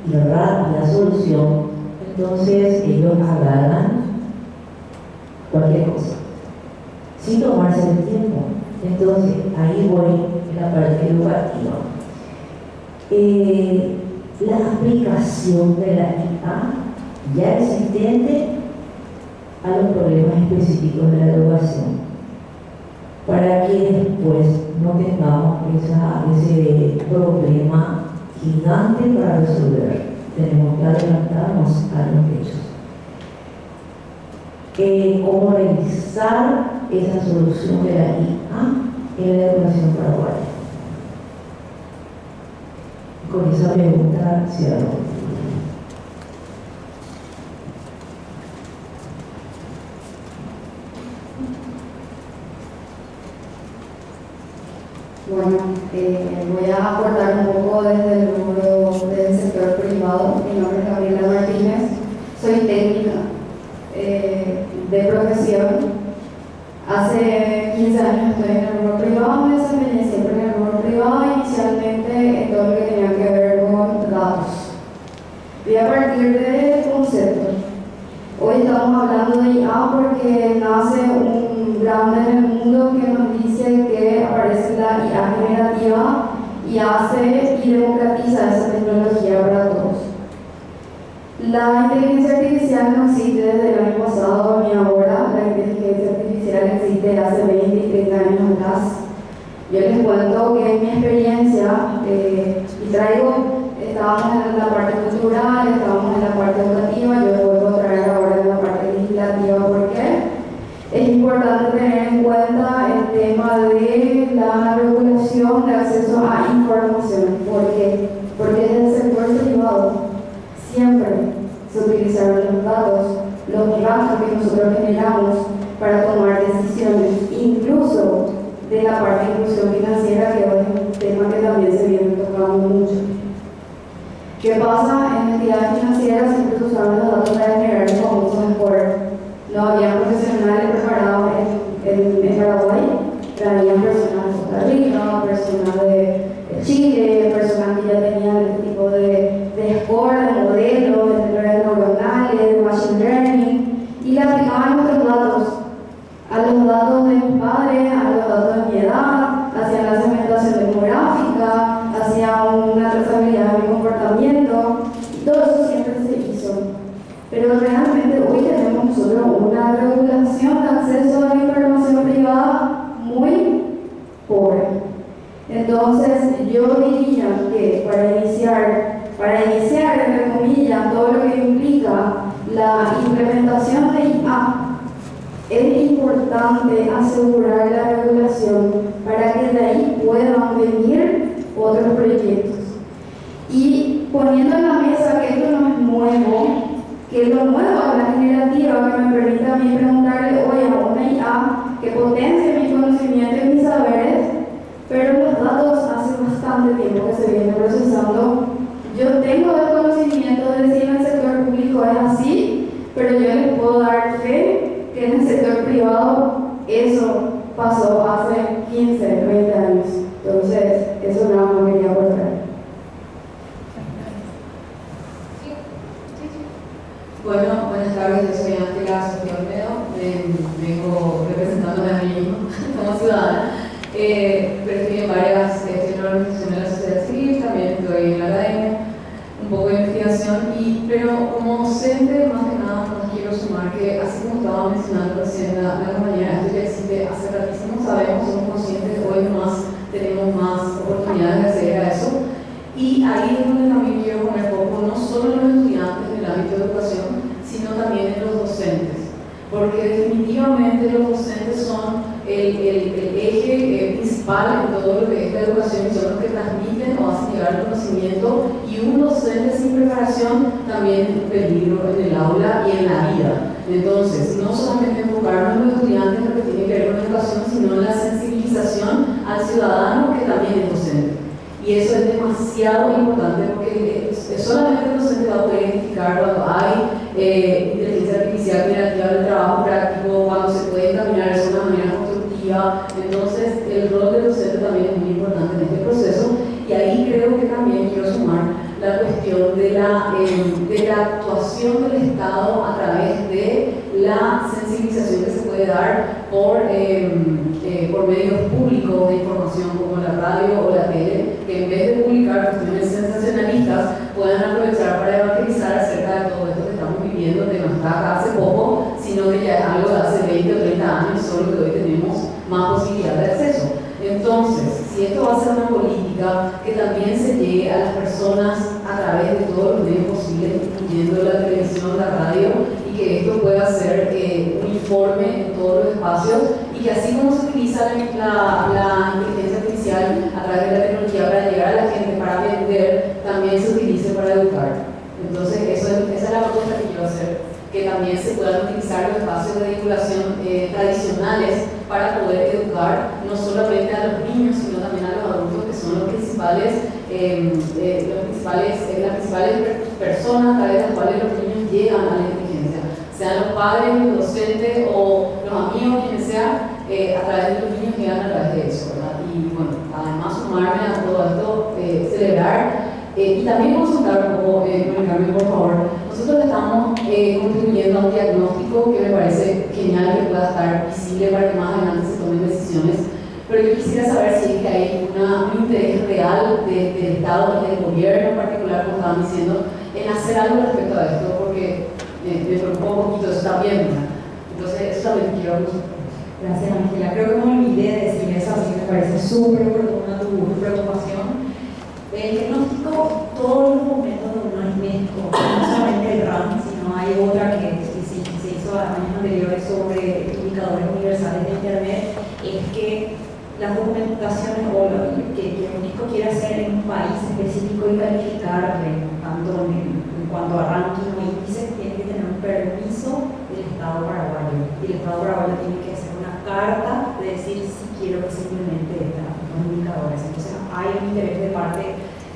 y rápida solución. Entonces ellos agarran cualquier cosa sin tomarse el tiempo. Entonces ahí voy en la parte educativa. La aplicación de la IA ya existente a los problemas específicos de la educación, para que después no tengamos ese problema gigante para resolver. Tenemos que adelantarnos a los hechos. Cómo realizar esa solución de la IA en la educación paraguaya. Con esa pregunta cierro. Bueno, voy a aportar un poco desde el rubro del sector privado. Mi nombre es Gabriela Martínez, soy técnica de profesión. Hace 15 años estoy en el rubro privado, me desempeñé siempre en el rubro privado, inicialmente en todo lo que tenía que ver con datos. Y a partir de conceptos. Hoy estamos hablando de IA porque nace un grande en el mundo que nos dice que aparece la IA generativa y hace y democratiza esa tecnología para todos. La inteligencia artificial no existe desde el año pasado ni ahora, la inteligencia artificial existe hace 20 y 30 años atrás. Yo les cuento que en mi experiencia, y estábamos en la parte cultural, estábamos en la parte educativa, yo vuelvo a traer ahora en la parte legislativa. ¿Por qué? Es importante tener en cuenta el tema de la regulación de acceso a información. ¿Por qué? Porque desde el sector privado siempre se utilizaron los datos, los rastros que nosotros generamos para tomar decisiones, incluso de la parte de inclusión financiera, que hoy es un tema que también se viene tocando mucho. ¿Qué pasa? En entidades financieras siempre se usaban los datos para generar el famoso score. No había profesionales preparados en Paraguay, traían personas de Costa Rica, personas de Chile, personas que ya tenían este tipo de score, de modelos, de redes neuronales, de machine learning, y le aplicaban nuestros datos a los datos de mis padres, a los datos de mi edad, hacían la segmentación demográfica, hacían una trazabilidad de mi comportamiento, y todo eso siempre se hizo. Pero realmente hoy tenemos nosotros una regulación de acceso a la información privada muy pobre. Entonces, yo diría que para iniciar, entre comillas, todo lo que implica la implementación de IA, es importante asegurar la regulación para que de ahí puedan venir otros proyectos. Y poniendo en la mesa que esto no es nuevo, que lo nuevo es la generativa que me permite a mí preguntarle, oye, a una IA que potencie mis conocimientos y mis saberes, pero los datos hace bastante tiempo que se vienen procesando. Yo tengo el conocimiento de si en el sector público es así, pero yo les puedo dar fe que en el sector privado eso pasó hace 15, 20 años. Entonces, eso nada más quería aportar. Bueno, buenas tardes, yo soy Ángela Sofía Olmedo, vengo representándome a mí misma como ciudadana, pero estoy en estoy en la organización de la sociedad civil, también estoy en la academia, un poco de investigación, pero como docente, más que nada, quiero sumar que, así como estaba mencionando recién la compañera, esto ya existe hace ratísimo, sabemos, somos conscientes, hoy más tenemos más oportunidades de acceder a eso. Y ahí es donde también quiero poner foco, no solo en los estudiantes en el ámbito de educación, sino también en los docentes. Porque definitivamente los docentes son el eje principal en todo lo que es la educación y son los que transmiten o hacen llegar el conocimiento. Y un docente sin preparación también es un peligro en el aula y en la vida. Entonces, no solamente enfocarnos en los estudiantes en lo que tiene que ver con la educación, sino en la sensibilización al ciudadano que también es docente. Y eso es demasiado importante porque solamente el docente va a poder identificar cuando hay inteligencia artificial generativa del trabajo práctico, cuando se puede encaminar eso de una manera constructiva. Entonces, el rol del docente también es muy importante en este proceso. Y ahí creo que también quiero sumar la cuestión de la actuación del Estado a través de la sensibilización que se puede dar por medios públicos de información como la radio o la tele, que en vez de publicar cuestiones sensacionalistas puedan aprovechar para evangelizar acerca de todo esto que estamos viviendo, que no está acá hace poco, sino que ya es una política que también se llegue a las personas a través de todos los medios posibles, incluyendo la televisión, la radio, y que esto pueda ser uniforme en todos los espacios, y que así como se utiliza la inteligencia artificial a través de la tecnología para llegar a la gente, para vender, también se utilice para educar. Entonces, esa es la propuesta que quiero hacer, que también se puedan utilizar los espacios de vinculación tradicionales para poder educar no solamente a los niños, sino también a los adultos, que son las principales personas a través de las cuales los niños llegan a la inteligencia, sean los padres, los docentes o los amigos, quienes sean, a través de los niños llegan a través de eso, ¿verdad? Y bueno, además sumarme a todo esto, celebrar y también consultar un poco, Carmen, por favor. Nosotros estamos contribuyendo a un diagnóstico que me parece genial que pueda estar visible para que más adelante se tomen decisiones, pero yo quisiera saber si es que hay un interés real del Estado y del gobierno en particular, como estaban diciendo, en hacer algo respecto a esto, porque me preocupa un poquito eso también, ¿verdad? Entonces, eso también quiero consultar. Gracias, Ángela. Creo que me olvidé de decir eso, así que me parece súper oportuna tu preocupación. El diagnóstico, todos los documentos de una UNESCO, no solamente el RAM, sino hay otra que se hizo años anteriores sobre indicadores universales de Internet, es que las documentaciones o lo que UNESCO quiere hacer en un país específico y calificarle, tanto en cuanto a ranking o índices, tiene que tener un permiso del Estado paraguayo. Y el Estado paraguayo tiene que hacer una carta de decir si quiero que se implemente estos indicadores. Entonces hay un interés de parte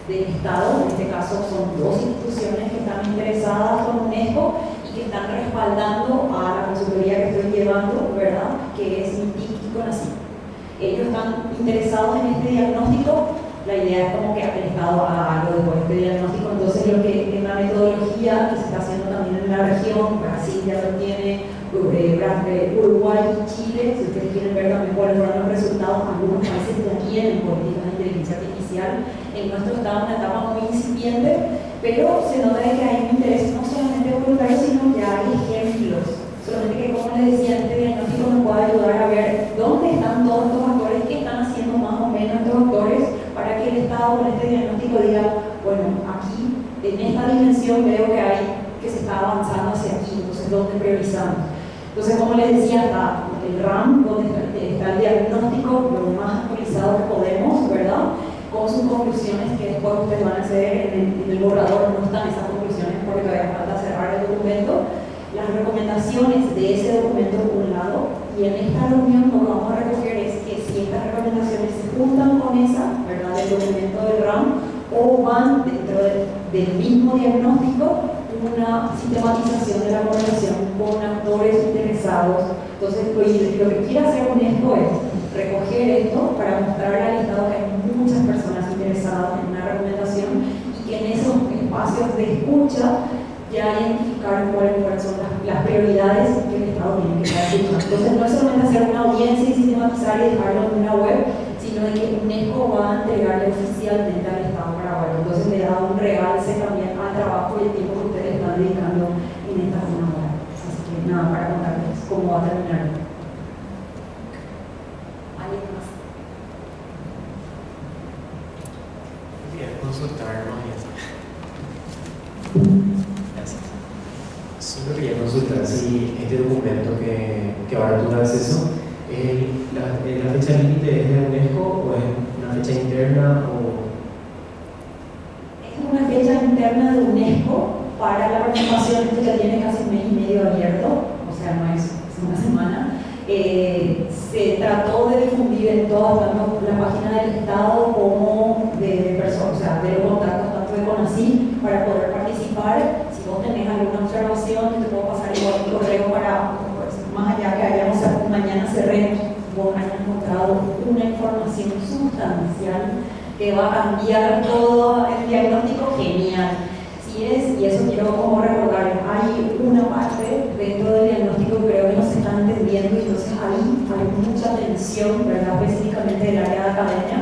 del Estado, en este caso son dos instituciones que están interesadas con UNESCO y que están respaldando a la consultoría que estoy llevando, ¿verdad? Que es MITIC y CONACYT. Ellos están interesados en este diagnóstico. La idea es como que el Estado haga algo después de este diagnóstico. Entonces, lo que en la metodología que se está haciendo también en la región, Brasil ya lo tiene, Uruguay y Chile, si ustedes quieren ver también cuáles fueron los resultados, algunos países ya tienen políticas de inteligencia artificial. En nuestro estado, en una etapa muy incipiente, pero se nota de que hay un interés no solamente voluntario, sino que hay ejemplos. Solamente que, como les decía, este diagnóstico nos puede ayudar a ver dónde están todos estos actores, qué están haciendo más o menos estos actores, para que el Estado con este diagnóstico diga, bueno, aquí, en esta dimensión veo que se está avanzando hacia aquí, entonces, ¿dónde priorizamos? Entonces, como les decía, está el RAM, donde está el diagnóstico lo más actualizado que podemos, ¿verdad? Con sus conclusiones que después ustedes van a hacer en el borrador, no están esas conclusiones porque todavía falta cerrar el documento, las recomendaciones de ese documento por un lado, y en esta reunión lo que vamos a recoger es que si estas recomendaciones se juntan con esa, ¿verdad?, del documento del RAM, o van dentro del mismo diagnóstico, una sistematización de la población con actores interesados. Entonces, lo que quiere hacer UNESCO es recoger esto para mostrarle al Estado que hay muchas personas interesadas en una recomendación y que en esos espacios de escucha ya identificaron cuáles son las prioridades que el Estado tiene que estar escuchando. Entonces, no es solamente hacer una audiencia y sistematizar y dejarlo en una web, sino de que UNESCO va a entregarle oficialmente al Estado paraguayo. Entonces, le da un realce también al trabajo y el tiempo que ustedes están dedicando en esta jornada. Así que nada, para contarles cómo va a terminar. ¿Alguien más? Quería consultar más bien. Gracias. Solo quería consultar si este documento que ahora tuvo acceso, ¿la fecha límite es de UNESCO o es una fecha interna? Es una fecha interna de UNESCO para la participación. Esto ya tiene casi un mes y medio abierto, o sea, no es una semana. Se trató de difundir en toda la página del Estado como de personas, o sea, de los contactos tanto de CONACYT para poder participar. Si vos tenés alguna observación, te puedo pasar igual un correo para, pues, más allá que hayamos mañana cerremos, vos hayas encontrado una información sustancial que va a cambiar todo el diagnóstico, genial. Y eso quiero como recordar, hay una parte dentro del diagnóstico que creo que no se está entendiendo y entonces ahí hay mucha tensión, ¿verdad?, específicamente del área de academia,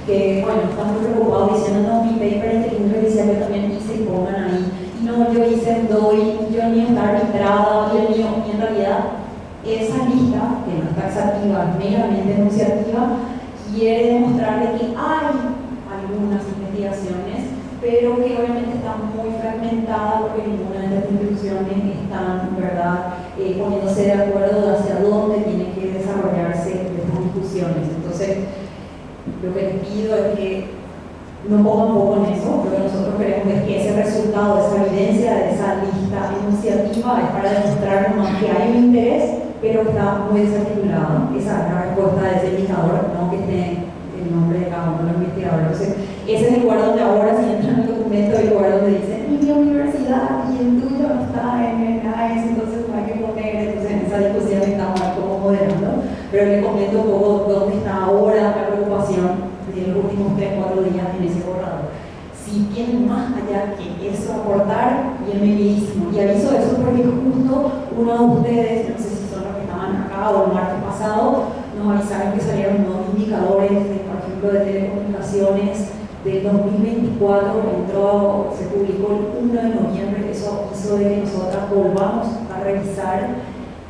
que bueno, están muy preocupados diciendo, no, mi paper decía que también hice y pongan ahí, y no, yo hice doy, yo ni está arbitrada, y el mío, y en realidad esa lista, que no está exhaustiva, meramente enunciativa, quiere demostrar de que hay algunas investigaciones, pero que obviamente están muy fragmentadas porque ninguna de estas instituciones están, ¿verdad?, poniéndose de acuerdo de hacia dónde tienen que desarrollarse estas discusiones. Entonces, lo que les pido es que no pongan foco en eso. Lo que nosotros queremos es que ese resultado, esa evidencia de esa lista enunciativa es para demostrar nomás que hay un interés, pero que está muy desarticulado. Esa es la respuesta de ese indicador, no que esté el nombre de cada uno de los investigadores. Entonces, ese es el lugar donde ahora, si entran en el documento, el lugar donde dice mi universidad y el tuyo no está en AES, entonces no hay que poner. Entonces, en esa discusión estamos como moderando, pero les comento un poco dónde está ahora la preocupación de los últimos 3-4 días en ese borrador. Si tienen más allá que eso aportar, bienvenidísimo. Y aviso eso porque justo uno de ustedes, no sé si son los que estaban acá o el martes pasado, nos avisaron que salieron nuevos indicadores, por ejemplo, de telecomunicaciones del 2024, se publicó el 1 de noviembre. Eso hizo de que nosotras volvamos a revisar,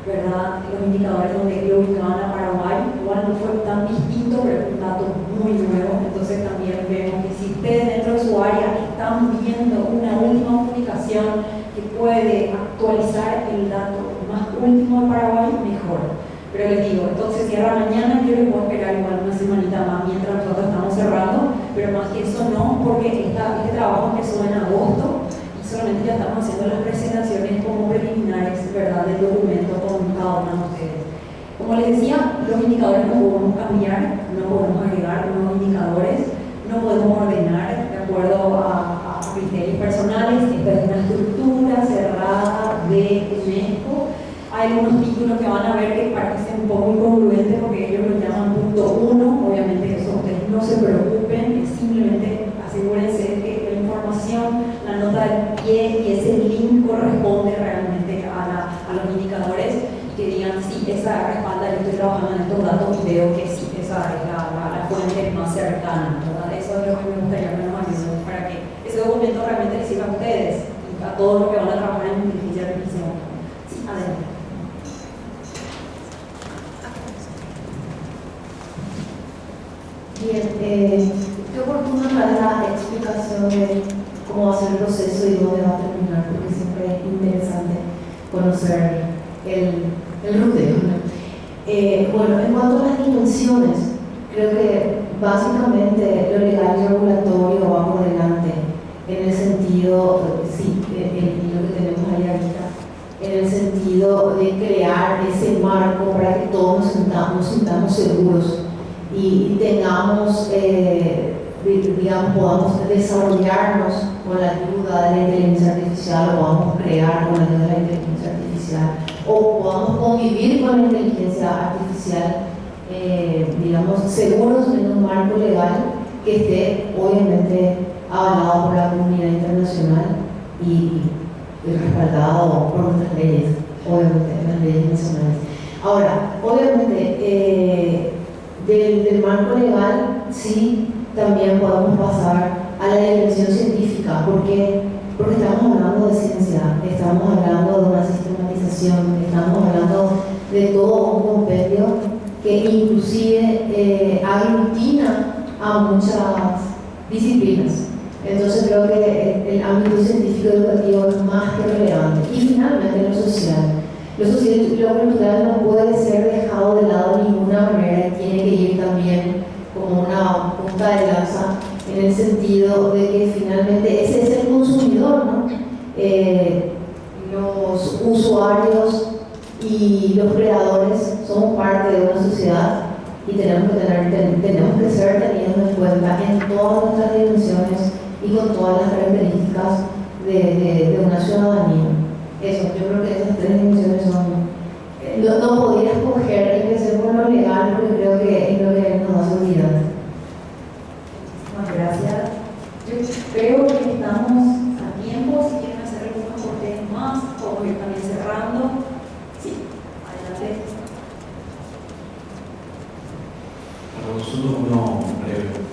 ¿verdad?, los indicadores donde lo ubicaban a Paraguay. Igual no fue tan distinto, pero es un dato muy nuevo. Entonces también vemos que si ustedes dentro de su área están viendo una última publicación que puede actualizar el dato más último de Paraguay, mejor. Pero les digo, entonces cierra mañana, yo les puedo esperar igual una semanita más mientras nosotros estamos cerrando, pero más que eso no, porque este trabajo empezó en agosto y solamente ya estamos haciendo las presentaciones como preliminares, ¿verdad?, del documento con cada uno de ustedes. Como les decía, los indicadores no podemos cambiar, no podemos agregar nuevos indicadores, no podemos ordenar de acuerdo a criterios personales. Esta es una estructura cerrada de UNESCO. Hay algunos títulos que van a ver que parecen un poco incongruentes porque ellos lo llaman punto 1. Obviamente eso ustedes no se preocupen, simplemente asegúrense que la información, la nota del pie y ese link corresponde realmente a los indicadores y que digan sí, esa respalda, yo estoy trabajando en estos datos y veo que sí, esa es la fuente más cercana, ¿verdad? Eso es lo que me gustaría que nos ayuden para que ese documento realmente les sirva a ustedes y a todos los que van a trabajar en inteligencia artificial. Sí, adelante. Bien, qué oportuna la explicación de cómo va a ser el proceso y dónde va a terminar, porque siempre es interesante conocer el rodeo, ¿no? Bueno, en cuanto a las dimensiones, creo que básicamente lo legal y regulatorio va por delante, en el sentido, sí, lo que tenemos ahí ahorita, en el sentido de crear ese marco para que todos nos sintamos seguros y tengamos, digamos, podamos desarrollarnos con la ayuda de la inteligencia artificial, o podamos crear con la ayuda de la inteligencia artificial, o podamos convivir con la inteligencia artificial, digamos, seguros en un marco legal que esté obviamente avalado por la comunidad internacional y respaldado por nuestras leyes, obviamente, las leyes nacionales. Ahora, obviamente, del marco legal, sí, también podemos pasar a la dimensión científica, porque estamos hablando de ciencia, estamos hablando de una sistematización, estamos hablando de todo un compendio que inclusive aglutina a muchas disciplinas. Entonces creo que el ámbito científico educativo es más que relevante. Y finalmente lo social. Lo cultural no puede ser dejado de lado de ninguna manera y tiene que ir también como una punta de lanza en el sentido de que finalmente ese es el consumidor, ¿no? Los usuarios y los creadores somos parte de una sociedad y tenemos que ser tenidos en cuenta en todas nuestras dimensiones y con todas las características de una ciudadanía. Eso, yo creo que esas tres dimensiones son... No podría escoger, empecé por lo legal porque creo que es lo que nos da seguridad. Muchas gracias. Yo creo que estamos a tiempo. Si quieren hacer algunos aportes más, podemos ir también cerrando. Sí, adelante. Para nosotros uno breve.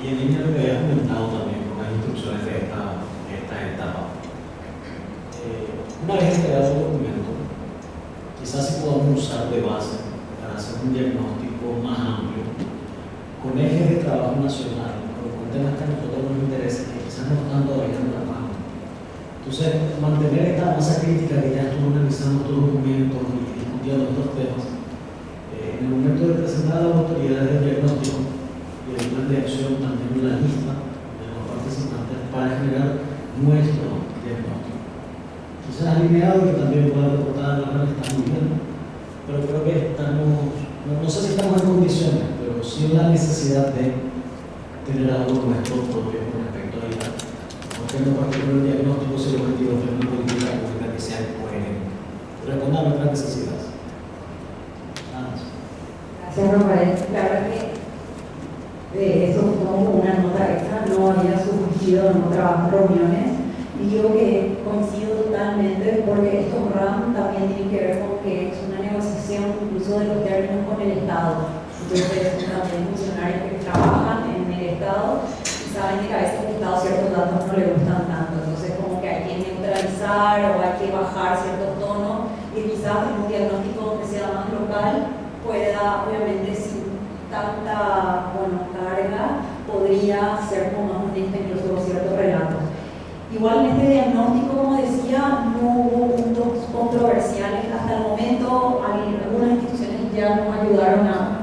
Y en línea lo que había comentado también con las instrucciones de esta etapa. Una vez creado el documento, quizás sí podamos usar de base para hacer un diagnóstico más amplio con ejes de trabajo nacional, con temas que a nosotros nos interesan, que quizás no están todavía en la mano. Entonces, mantener esta masa crítica que ya estuvo analizando estos documentos y discutiendo estos temas, en el momento de presentar a las autoridades de diagnóstico y el plan de acción, también la lista de los participantes para generar nuestro diagnóstico. Quizás alineado y que también pueda reportar a la red, está muy bien, pero creo que estamos, no sé si estamos en condiciones, pero sí en la necesidad de tener algo nuestro propio con respecto a ella. Porque en particular el diagnóstico es el objetivo de una política pública que sea coherente, responda a nuestras necesidades. Gracias, Rafael. La verdad que eso tomó como una nota extra, no había surgido en otras reuniones. Y digo que coincido totalmente porque estos RAM también tienen que ver con que es una negociación incluso de los términos con el Estado. Entonces, también funcionarios que trabajan en el Estado y saben que a veces el Estado ciertos datos no le gustan tanto. Entonces, como que hay que neutralizar o hay que bajar ciertos tonos y quizás en un diagnóstico que sea más local pueda, obviamente, sin tanta carga, podría ser como más honesta incluso ciertos relatos. Igual en este diagnóstico, como decía, no hubo puntos controversiales. Hasta el momento, algunas instituciones ya nos ayudaron a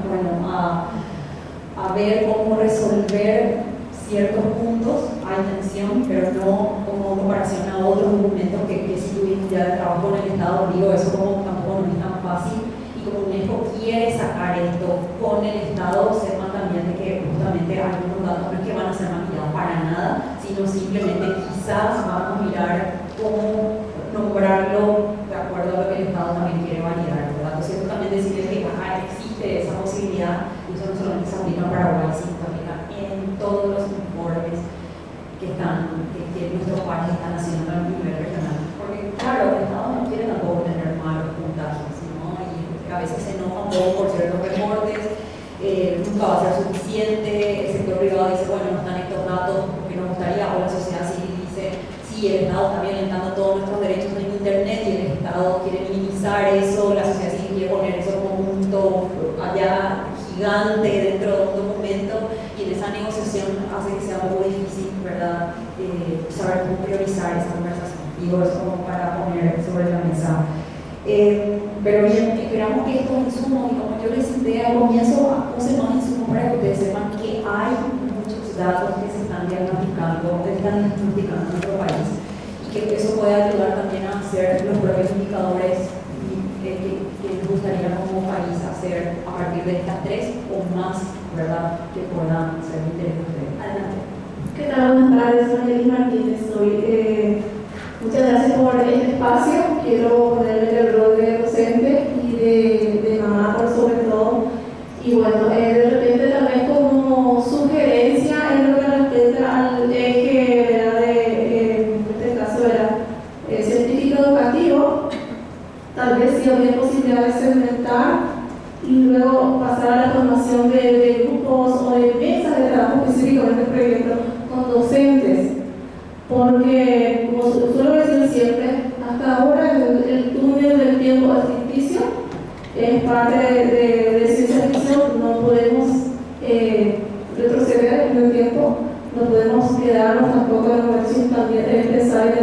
ver cómo resolver ciertos puntos a intención, pero no como comparación a otros documentos que sí tuvimos ya de trabajo en el Estado. Digo, eso como tampoco no es tan fácil. Y como UNESCO quiere sacar esto con el Estado, sepan también de que justamente algunos datos no es que van a ser maquillados para nada, sino simplemente quizás vamos a mirar cómo nombrarlo de acuerdo a lo que el Estado también quiere validar, ¿verdad? Entonces, también decirles que existe esa posibilidad, y eso no solamente se aplica en Paraguay, sino se aplica en todos los informes que nuestros pares están haciendo a nivel regional. Porque, claro, el Estado no quiere tampoco tener malos puntajes, ¿no? Y a veces se enoja un poco por ciertos reportes. Nunca va a ser suficiente, el sector privado dice, bueno, no están estos datos porque nos gustaría, o la sociedad civil dice, sí, el Estado está violentando todos nuestros derechos en Internet y el Estado quiere minimizar eso, la sociedad civil quiere poner eso como un punto allá gigante dentro de un documento, y en esa negociación hace que sea un poco difícil, ¿verdad?, saber cómo priorizar esa conversación. Digo eso como para poner sobre la mesa. Pero bien, esperamos que estos insumos, y como yo les cité al comienzo, usen más insumos para que ustedes sepan que hay muchos datos que se están diagnosticando, que están diagnosticando en nuestro país, y que eso puede ayudar también a hacer los propios indicadores que nos gustaría como país hacer a partir de estas 3 o más, ¿verdad?, que puedan ser de interés de ustedes. Adelante. ¿Qué tal? Buenas tardes, soy Nelly Martínez. Muchas gracias por este espacio. Quiero ponerme en el rol de docente y de mamá por sobre todo. Y bueno, de repente también como sugerencia en lo que respecta al eje, ¿verdad?, en este caso era científico educativo, tal vez sí habría posibilidad de segmentar y luego pasar a la formación de grupos o de mesas de trabajo específicamente, por ejemplo, con docentes. Porque, como suelo decir siempre, hasta ahora el túnel del tiempo es ficticio, es parte de ciencia ficción, no podemos retroceder en el tiempo, no podemos quedarnos tampoco en el momento sin también pensar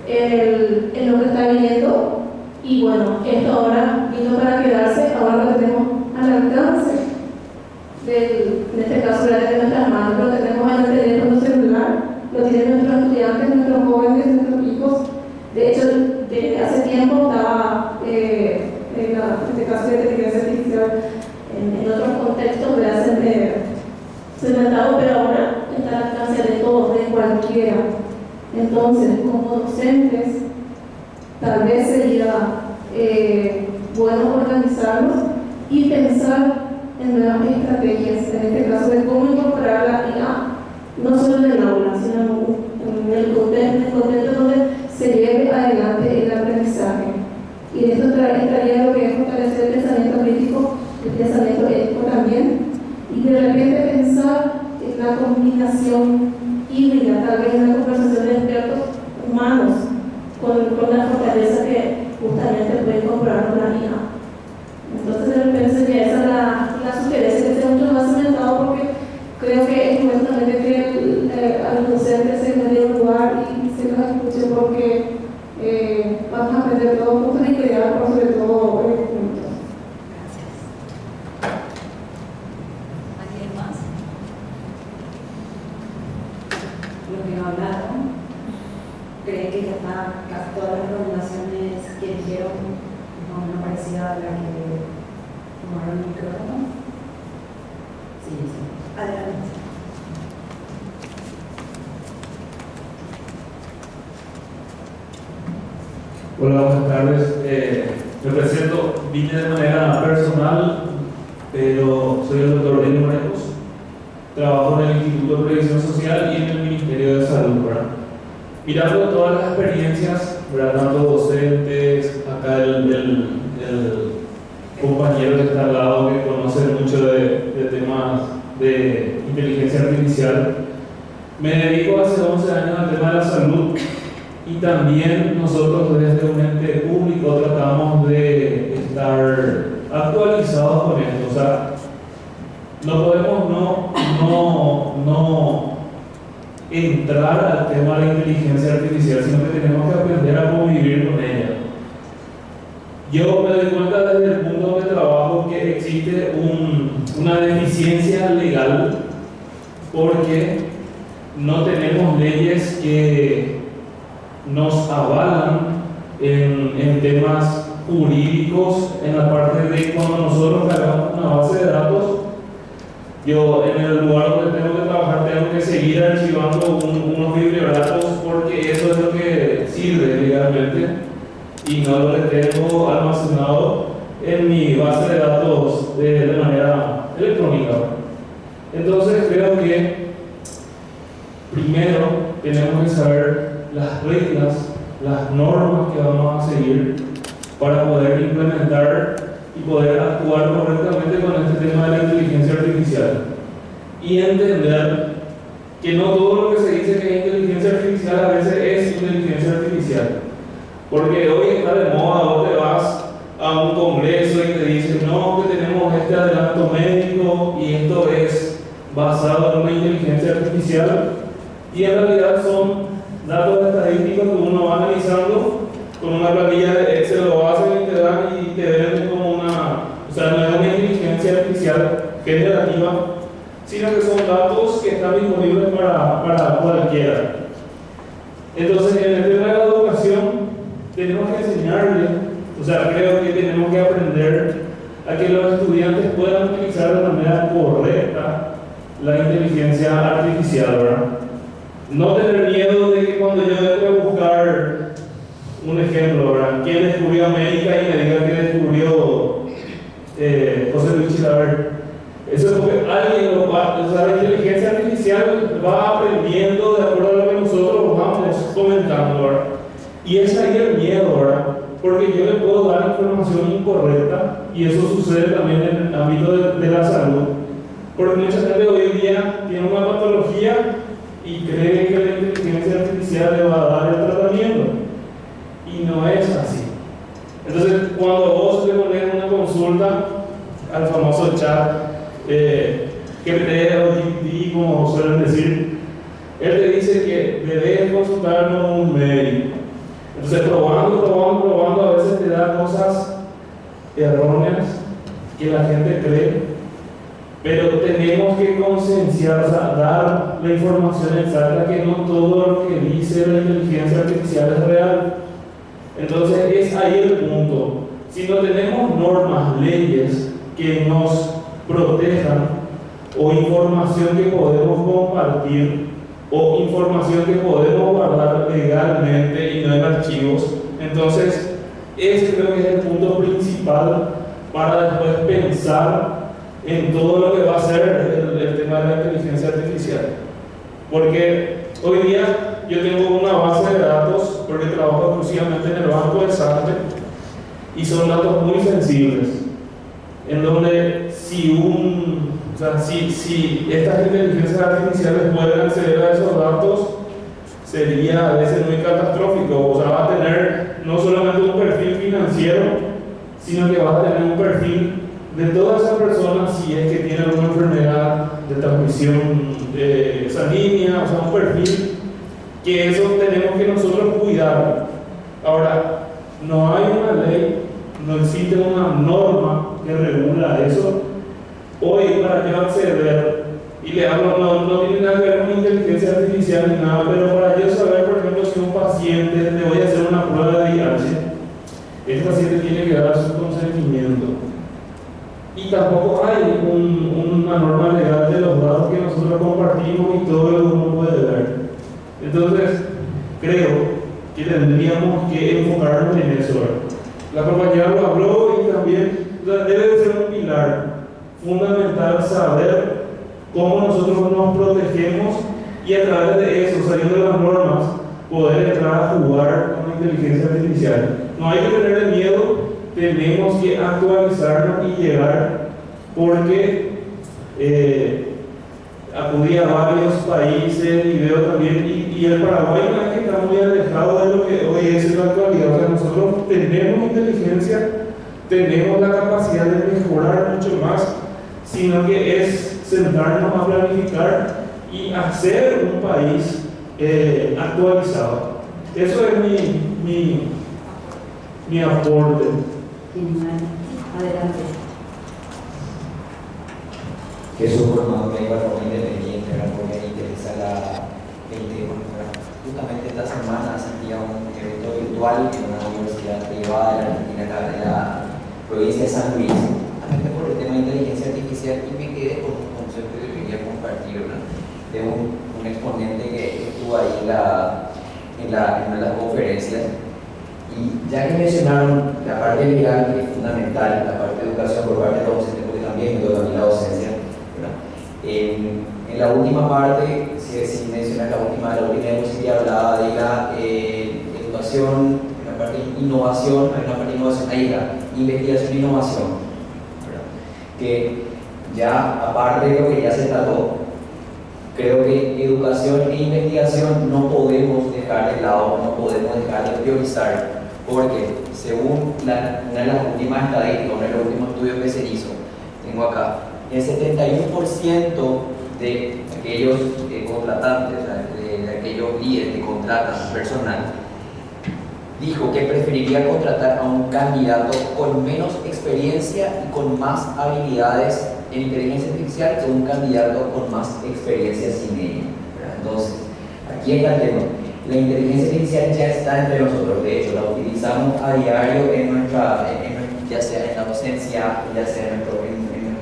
en lo que está viniendo. Y bueno, esto ahora vino para quedarse, ahora lo tenemos al alcance, en este caso de nuestras manos, lo tenemos en el teléfono celular. Lo tienen nuestros estudiantes, nuestros jóvenes, nuestros hijos. De hecho, desde hace tiempo estaba, en este caso de inteligencia artificial, en otros contextos, segmentado, pero ahora está al alcance de todos, de cualquiera. Entonces, como docentes, tal vez sería bueno organizarnos y pensar en nuevas estrategias, en este caso de cómo incorporar la IA, no solo en el aula, sino en el contexto donde se lleve adelante el aprendizaje. Y de esto estaría lo que es fortalecer el pensamiento crítico, el pensamiento ético también, y de repente pensar en la combinación híbrida, tal vez en la conversación de expertos humanos, con la fortaleza que justamente puede incorporar con la IA. Entonces, de repente sería esa la sugerencia que sea mucho más segmentado, porque creo que es momento también de que a los docentes se les dé un lugar y se los escuche, porque vamos a aprender todos juntos y crear, pero sobre todo juntos. ¿Alguien más? Los que no hablaron, creen que ya están casi todas las recomendaciones que dijeron, más o menos parecida a la que tomaron el micrófono. Sí, sí. Adelante. Hola, buenas tardes. Me presento, vine de manera personal, pero soy el doctor Lenny Morejos. Trabajo en el Instituto de Previsión Social y en el Ministerio de Salud, ¿verdad? Mirando todas las experiencias, ¿verdad? Tanto docentes, acá el compañero que está al lado que conoce mucho de temas de inteligencia artificial. Me dedico hace 11 años al tema de la salud. Y también nosotros desde un ente público tratamos de estar actualizados con esto. O sea, no podemos no entrar al tema de la inteligencia artificial, sino que tenemos que aprender a convivir con ella. Yo me doy cuenta desde el punto de trabajo que existe una deficiencia legal porque no tenemos leyes que nos avalan en temas jurídicos, en la parte de cuando nosotros cargamos una base de datos. Yo en el lugar donde tengo que trabajar tengo que seguir archivando unos bibliodatos porque eso es lo que sirve legalmente y no lo que tengo almacenado en mi base de datos de manera electrónica. Entonces creo que primero tenemos que saber las reglas, las normas que vamos a seguir para poder implementar y poder actuar correctamente con este tema de la inteligencia artificial y entender que no todo lo que se dice que es inteligencia artificial a veces es inteligencia artificial, porque hoy está de moda, vos te vas a un congreso y te dicen no, que tenemos este adelanto médico y esto es basado en una inteligencia artificial y en realidad son datos estadísticos que uno va analizando con una planilla de Excel, lo hacen y te dan y te venden como o sea, no es una inteligencia artificial generativa, sino que son datos que están disponibles para cualquiera. Entonces, en el tema de la educación, tenemos que enseñarle, o sea, creo que tenemos que aprender a que los estudiantes puedan utilizar de manera correcta la inteligencia artificial, ¿verdad? No tener miedo de que cuando yo tengo que buscar un ejemplo, ¿verdad? ¿Quién descubrió América? Y me diga que descubrió José Luis Chilaver. Eso es porque alguien lo va, o sea, la inteligencia artificial va aprendiendo de acuerdo a lo que nosotros vamos comentando, ¿verdad? Y es ahí el miedo, ¿verdad? Porque yo le puedo dar información incorrecta y eso sucede también en el ámbito de la salud. Porque mucha gente hoy en día tiene una patología y cree que la inteligencia artificial le va a dar el tratamiento y no es así. Entonces cuando vos le pones una consulta al famoso chat GPT o GPT, como suelen decir, él te dice que debes consultar con un médico. Entonces probando, a veces te da cosas erróneas que la gente cree. Pero tenemos que concienciar, o sea, dar la información exacta, que no todo lo que dice la inteligencia artificial es real. Entonces es ahí el punto. Si no tenemos normas, leyes que nos protejan, o información que podemos compartir, o información que podemos guardar legalmente y no en archivos, entonces ese creo que es el punto principal para después pensar en todo lo que va a ser el tema de la inteligencia artificial. Porque hoy día yo tengo una base de datos, porque trabajo exclusivamente en el banco de sangre, y son datos muy sensibles, en donde si estas inteligencias artificiales pueden acceder a esos datos, sería a veces muy catastrófico. O sea, va a tener no solamente un perfil financiero, sino que va a tener un perfil de todas esas personas, si es que tienen alguna enfermedad de transmisión sanguínea, o sea, un perfil, que eso tenemos que nosotros cuidar. Ahora, no hay una ley, no existe una norma que regula eso. Hoy, para yo acceder, y le hablo, no tiene nada que ver con inteligencia artificial ni nada, pero para yo saber, por ejemplo, si un paciente le voy a hacer una prueba de VIH, el paciente tiene que dar su consentimiento. Y tampoco hay una norma legal de los datos que nosotros compartimos y todo lo que uno puede ver. Entonces, creo que tendríamos que enfocarnos en eso. La compañera lo habló y también debe de ser un pilar fundamental saber cómo nosotros nos protegemos y a través de eso, saliendo de las normas, poder entrar a jugar con la inteligencia artificial. No hay que tener miedo, tenemos que actualizarnos y llegar, porque acudí a varios países y veo también, y el Paraguay no es que está muy alejado de lo que hoy es en la actualidad. O sea, nosotros tenemos inteligencia, tenemos la capacidad de mejorar mucho más, sino que es sentarnos a planificar y hacer un país actualizado. Eso es mi aporte. Adelante. Jesús formado médico de forma independiente, porque me interesa el tema. Justamente esta semana asistí a un evento virtual en una universidad privada de la Argentina, de la provincia de San Luis, por el tema de inteligencia artificial, y me quedé con un concepto que quería compartir, de un exponente que estuvo ahí en una de las conferencias. Y ya que mencionaron la parte legal, que es fundamental, la parte de educación por parte de los docentes, porque también yo también la docencia, en la última parte, si mencionas la última diapositiva, hablaba de la educación, la parte de innovación, hay una parte de innovación, ahí está, investigación e innovación, ¿verdad? Que ya aparte de lo que ya se trató, creo que educación e investigación no podemos dejar de lado, no podemos dejar de priorizar, porque según una de las últimas estadísticas, uno de los últimos estudios que se hizo, tengo acá, el 71% de aquellos contratantes, de aquellos líderes que contratan personal, dijo que preferiría contratar a un candidato con menos experiencia y con más habilidades en inteligencia artificial que un candidato con más experiencia sin ella. Entonces, aquí está el tema. La inteligencia artificial ya está entre nosotros, de hecho, la utilizamos a diario ya sea en la docencia, ya sea en nuestro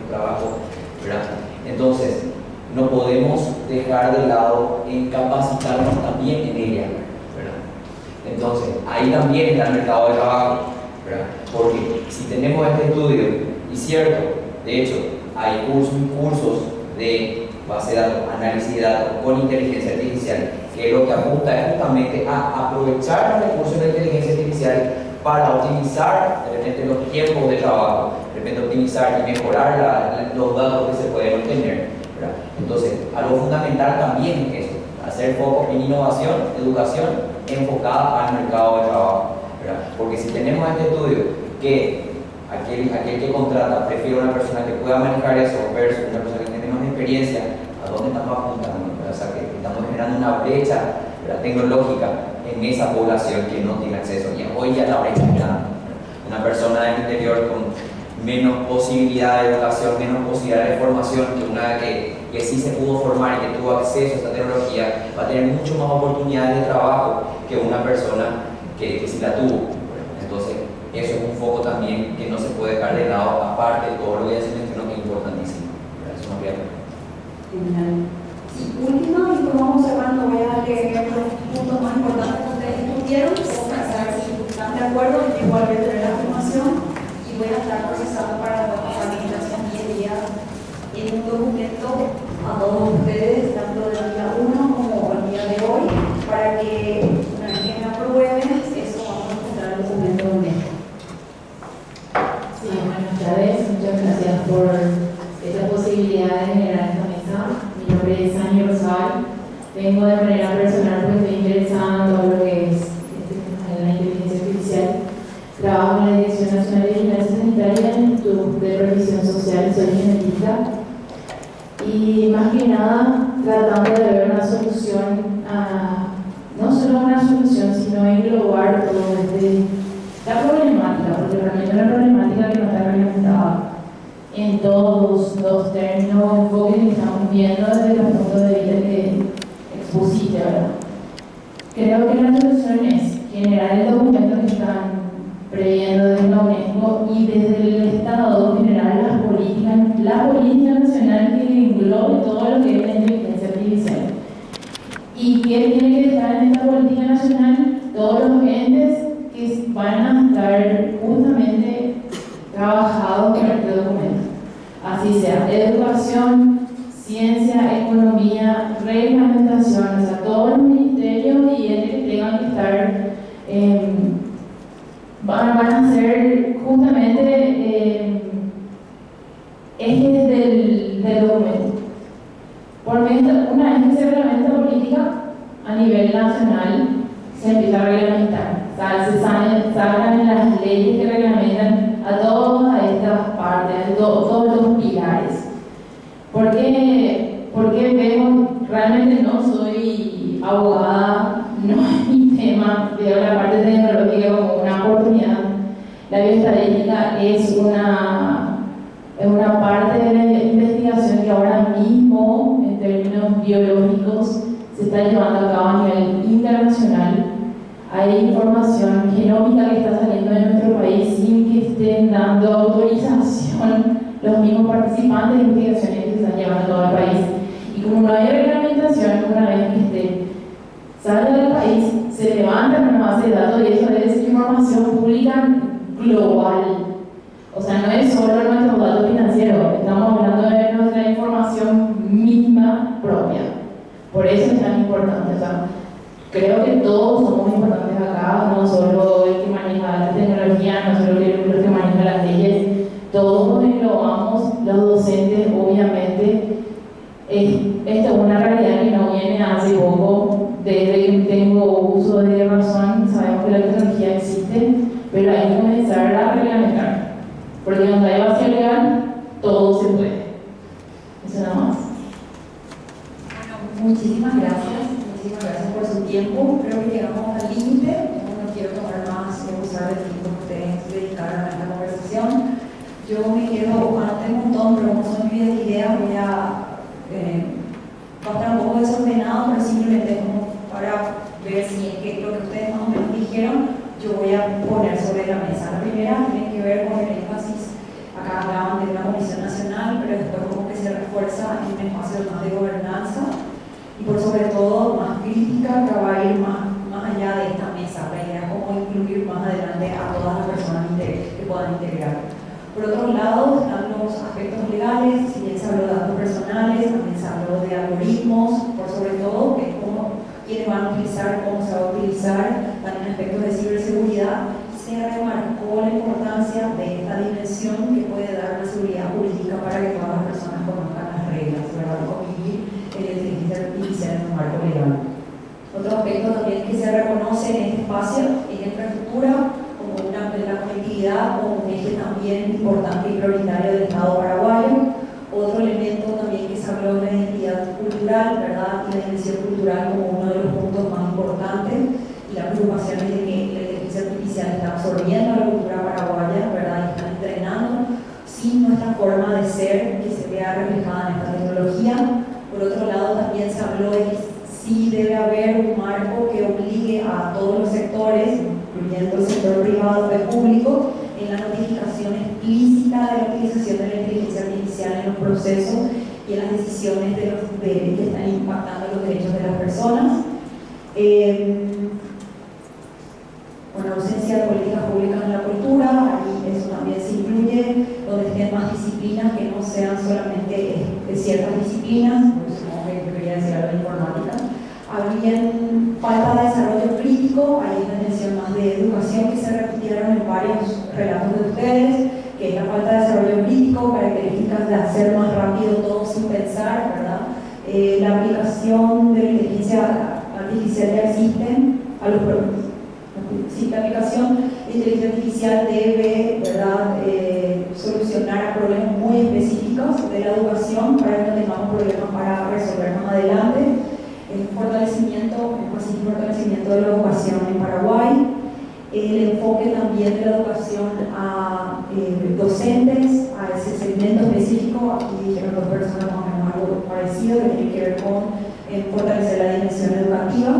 trabajo, ¿verdad? Entonces, no podemos dejar de lado en capacitarnos también en ella, ¿verdad? Entonces, ahí también está el mercado de trabajo, ¿verdad? Porque si tenemos este estudio, y cierto, de hecho, hay cursos de base de datos, análisis de datos con inteligencia artificial, que lo que apunta es justamente a aprovechar los recursos de la inteligencia artificial para optimizar de repente los tiempos de trabajo, de repente optimizar y mejorar los datos que se pueden obtener, ¿verdad? Entonces, algo fundamental también es eso, hacer foco en innovación, educación enfocada al mercado de trabajo, ¿verdad? Porque si tenemos este estudio que aquel que contrata prefiere una persona que pueda manejar eso versus una persona que tiene menos experiencia, ¿a dónde estamos apuntando? O sea, que estamos generando una brecha, ¿verdad?, tecnológica en esa población que no tiene acceso. Y hoy ya la brecha es grande. Una persona del interior con menos posibilidad de educación, menos posibilidad de formación que una que sí se pudo formar y que tuvo acceso a esta tecnología, va a tener mucho más oportunidades de trabajo que una persona que sí la tuvo. Entonces, eso es un foco también que no se puede dejar de lado, aparte de todo lo que ya se mencionó, que es importantísimo. Eso no queda. Última, y pues vamos cerrando, voy a leer los puntos más importantes que ustedes discutieron, para saber si están de acuerdo. Yo igual voy a tener la afirmación y voy a estar procesando para la administración 10 días en un documento a todos ustedes, tanto del día 1 como el día de hoy, para que una vez que me aprueben, eso vamos a encontrar el documento honesto. Sí, buenas tardes, muchas gracias por esta posibilidad de generar esta mesa. Mi nombre es Ángel Rosal, vengo de manera personal porque estoy interesada en todo lo que es la inteligencia artificial. Trabajo en la Dirección Nacional de Vigilancia Sanitaria en el Instituto de previsión social, soy genetista y más que nada tratando de ver una solución, no solo una solución, sino englobar todo la problemática, porque realmente es una problemática que no está representada en todos los términos, enfoques que estamos viendo desde el punto de vista que expusiste, ¿verdad? Creo que la solución es generar el documento que están previendo desde la UNESCO y desde el Estado generar la política nacional que englobe todo lo que es la inteligencia artificial. ¿Y qué tiene que estar en esta política nacional? Todos los entes que van a estar justamente trabajados con este documento. Así sea, educación, ciencia, economía, reglamentación, o sea, todos los ministerios y entes que tengan que estar, van a ser justamente ejes del documento. Una vez que se reglamenta la política a nivel nacional, se empieza a reglamentar. O sea, se salgan las leyes que reglamentan a todas estas partes, a todos los pilares. Porque vemos, realmente no soy abogada, no es mi tema, veo la parte tecnológica como una oportunidad. La bioestadística es una parte de la investigación que ahora mismo, en términos biológicos, se está llevando a cabo a nivel internacional. Hay información genómica que está saliendo de nuestro país sin que estén dando autorización los mismos participantes de investigaciones que se están llevando a todo el país. Y como no hay reglamentación, una vez que sale del país, se levanta en una base de datos y eso es información pública global. O sea, no es solo nuestros datos financieros, estamos hablando de nuestra información misma propia. Por eso es tan importante. O sea, creo que todos somos importantes acá, no solo el que maneja la tecnología, no solo los que manejan las leyes, todos nos englobamos, los docentes, obviamente. Esta es una realidad que no viene hace poco, desde que tengo uso de razón, sabemos que la tecnología existe, pero hay que comenzar a reglamentar, porque donde hay vacío legal, todo se puede. Eso nada más. Bueno, muchísimas gracias por su tiempo. Creo que llegamos al límite, no quiero tomar más o usar el tiempo que ustedes dedicaron a esta conversación. Yo me quedo, anoté un montón, pero como son lluvias de ideas, voy a estar un poco desordenado, pero simplemente como para ver si es que lo que ustedes más o menos dijeron, yo voy a poner sobre la mesa. La primera tiene que ver con el énfasis, acá hablaban de una comisión nacional, pero después como que se refuerza en un espacio más de gobernanza y por sobre todo más crítica, que va a ir más allá de esta mesa. La idea es cómo incluir más adelante a todas las personas que puedan integrar. Por otro lado están los aspectos legales, si bien se habló de datos personales, también se habló de algoritmos, por sobre todo, que es cómo, quiénes van a utilizar, cómo se va a utilizar, también aspectos de ciberseguridad. Se remarcó la importancia de esta dimensión que puede dar una seguridad jurídica para que todas las personas conozcan las reglas, ¿verdad? De convivir en la inteligencia artificial en un marco legal. Otro aspecto también que se reconoce en este espacio es la infraestructura, como la conectividad como un eje también importante y prioritario del Estado paraguayo. Otro elemento también que se habló de la identidad cultural, ¿verdad? Y la dimensión cultural como uno de los puntos más importantes y la preocupación es de que la inteligencia artificial está absorbiendo la cultura paraguaya, ¿verdad? Y está entrenando sin nuestra forma de ser que se vea reflejada en esta tecnología. Por otro lado también se habló de que sí debe haber un marco que obligue a todos los sectores, incluyendo el sector privado y público, en la notificación explícita de la utilización de la inteligencia artificial en los procesos y en las decisiones que están impactando los derechos de las personas. Bueno, ausencia de políticas públicas en la cultura, ahí eso también se incluye, donde estén más disciplinas que no sean solamente ciertas disciplinas, pues, supongo que debería decir algo de informática. Había falta de desarrollo crítico, hay una mención más de educación que se repitieron en varios relatos de ustedes, que es la falta de desarrollo crítico, características de hacer más rápido todo sin pensar, ¿verdad? La aplicación de la inteligencia artificial ya existe a los sí, la aplicación de inteligencia artificial debe, ¿verdad? solucionar problemas muy específicos de la educación para que no tengamos problemas para resolver más adelante. El fortalecimiento de la educación en Paraguay, el enfoque también de la educación a docentes, a ese segmento específico. Aquí dijeron dos personas más o menos algo parecido que tiene que ver con fortalecer la dimensión educativa.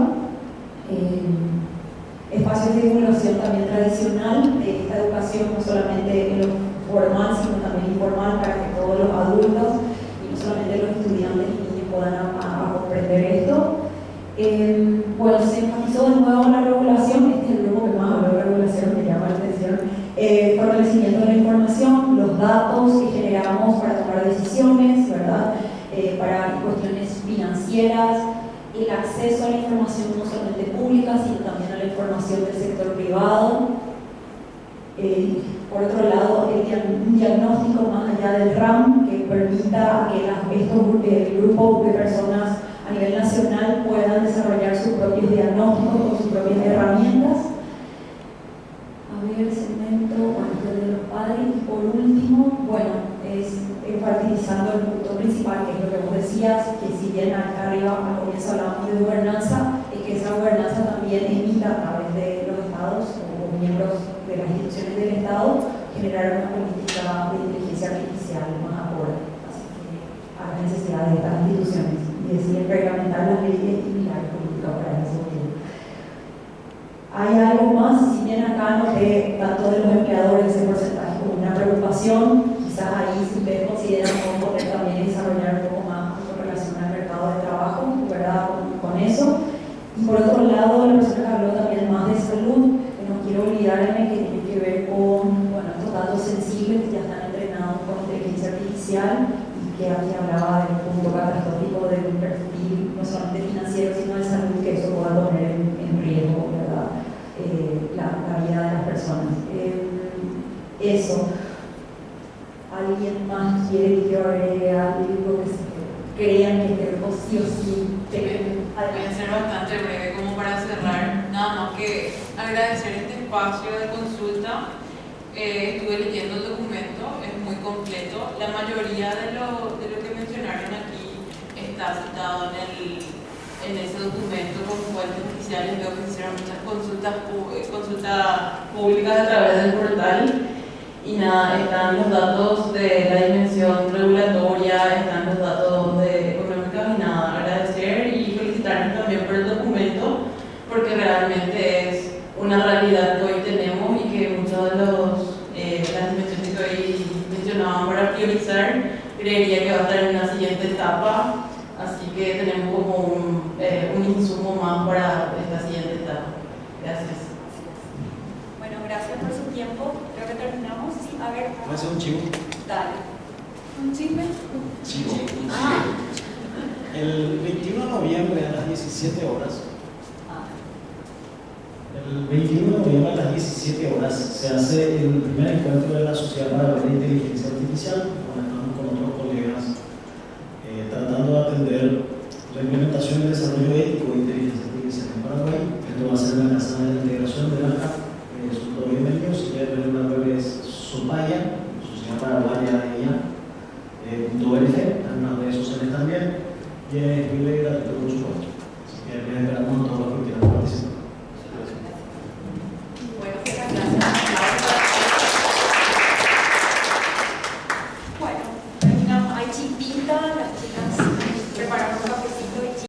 Espacios de divulgación también tradicional de esta educación, no solamente en lo formal, sino también informal, para que todos los adultos y no solamente los estudiantes y niños puedan comprender esto. Bueno, se enfatizó de nuevo la regulación. Este es el grupo que más habló de regulación, me llama la atención. Fortalecimiento de la información, los datos que generamos para tomar decisiones, ¿verdad? Para cuestiones financieras, el acceso a la información no solamente pública, sino también a la información del sector privado. Por otro lado, un diagnóstico más allá del RAM que permita que el grupo de personas a nivel nacional puedan desarrollar sus propios diagnósticos con sus propias herramientas. A ver, segmento, de los padres. Y por último, bueno, es enfatizando el punto principal, que es lo que vos decías, que si bien acá arriba al comienzo hablábamos de gobernanza, es que esa gobernanza también emita a través de los estados o miembros de las instituciones del Estado generar una política de inteligencia artificial más acorde a las necesidades de estas instituciones y deciden reglamentar las leyes y mirar política para eso. Hay algo más, si bien acá noté tanto de los empleadores ese porcentaje como una preocupación, quizás ahí si ustedes consideran cómo poder también desarrollar un poco más con relación al mercado de trabajo, ¿verdad? Con eso. Y por otro lado, la persona que habló también más de salud, que no quiero olvidarme que tiene que ver con, bueno, estos datos sensibles que ya están entrenados con inteligencia artificial y que aquí hablaba del punto catastrófico de un perfil no solamente financiero sino de salud, que eso pueda poner en riesgo, ¿verdad? La vida de las personas. Eso. ¿Alguien más quiere que yo agregue algo que crean que tenemos sí o sí? Voy a ser bastante breve como para cerrar. Nada más que agradecer este espacio de consulta. Estuve leyendo el documento, es muy completo. La mayoría de lo que mencionaron aquí está citado en ese documento con fuentes oficiales. Veo que se hicieron muchas consultas públicas a través del portal. Y nada, están los datos de la dimensión regulatoria, están los datos económicos y nada, agradecer y felicitarnos también por el documento, porque realmente es una realidad que hoy tenemos y que muchos de las dimensiones que hoy mencionaban para priorizar, creería que va a estar en una siguiente etapa, así que tenemos como un insumo más para esta siguiente etapa. Gracias. Bueno, gracias por su tiempo. Creo que terminamos. Sí, a ver. ¿Puede ser un chivo? Dale. ¿Un chisme? Chivo. Ah. El 21 de noviembre a las 17 horas. El 21 de noviembre a las 17 horas se hace el primer encuentro de la Sociedad Paraguaya de Inteligencia Artificial, donde estamos con otros colegas tratando de atender la implementación y el desarrollo ético de inteligencia artificial en Paraguay. Esto va a ser en la Casa de la Integración de la CAP. Son todos bienvenidos. Si quieren ver una web es Sopaya, Sociedad Paraguaya de ella.org, en las redes sociales también, y es disponible gratuito por supuesto. Así que les esperamos a todos los que quieran participar. Bueno, muchas gracias. Bueno, terminamos. Hay chipita, las chicas prepararon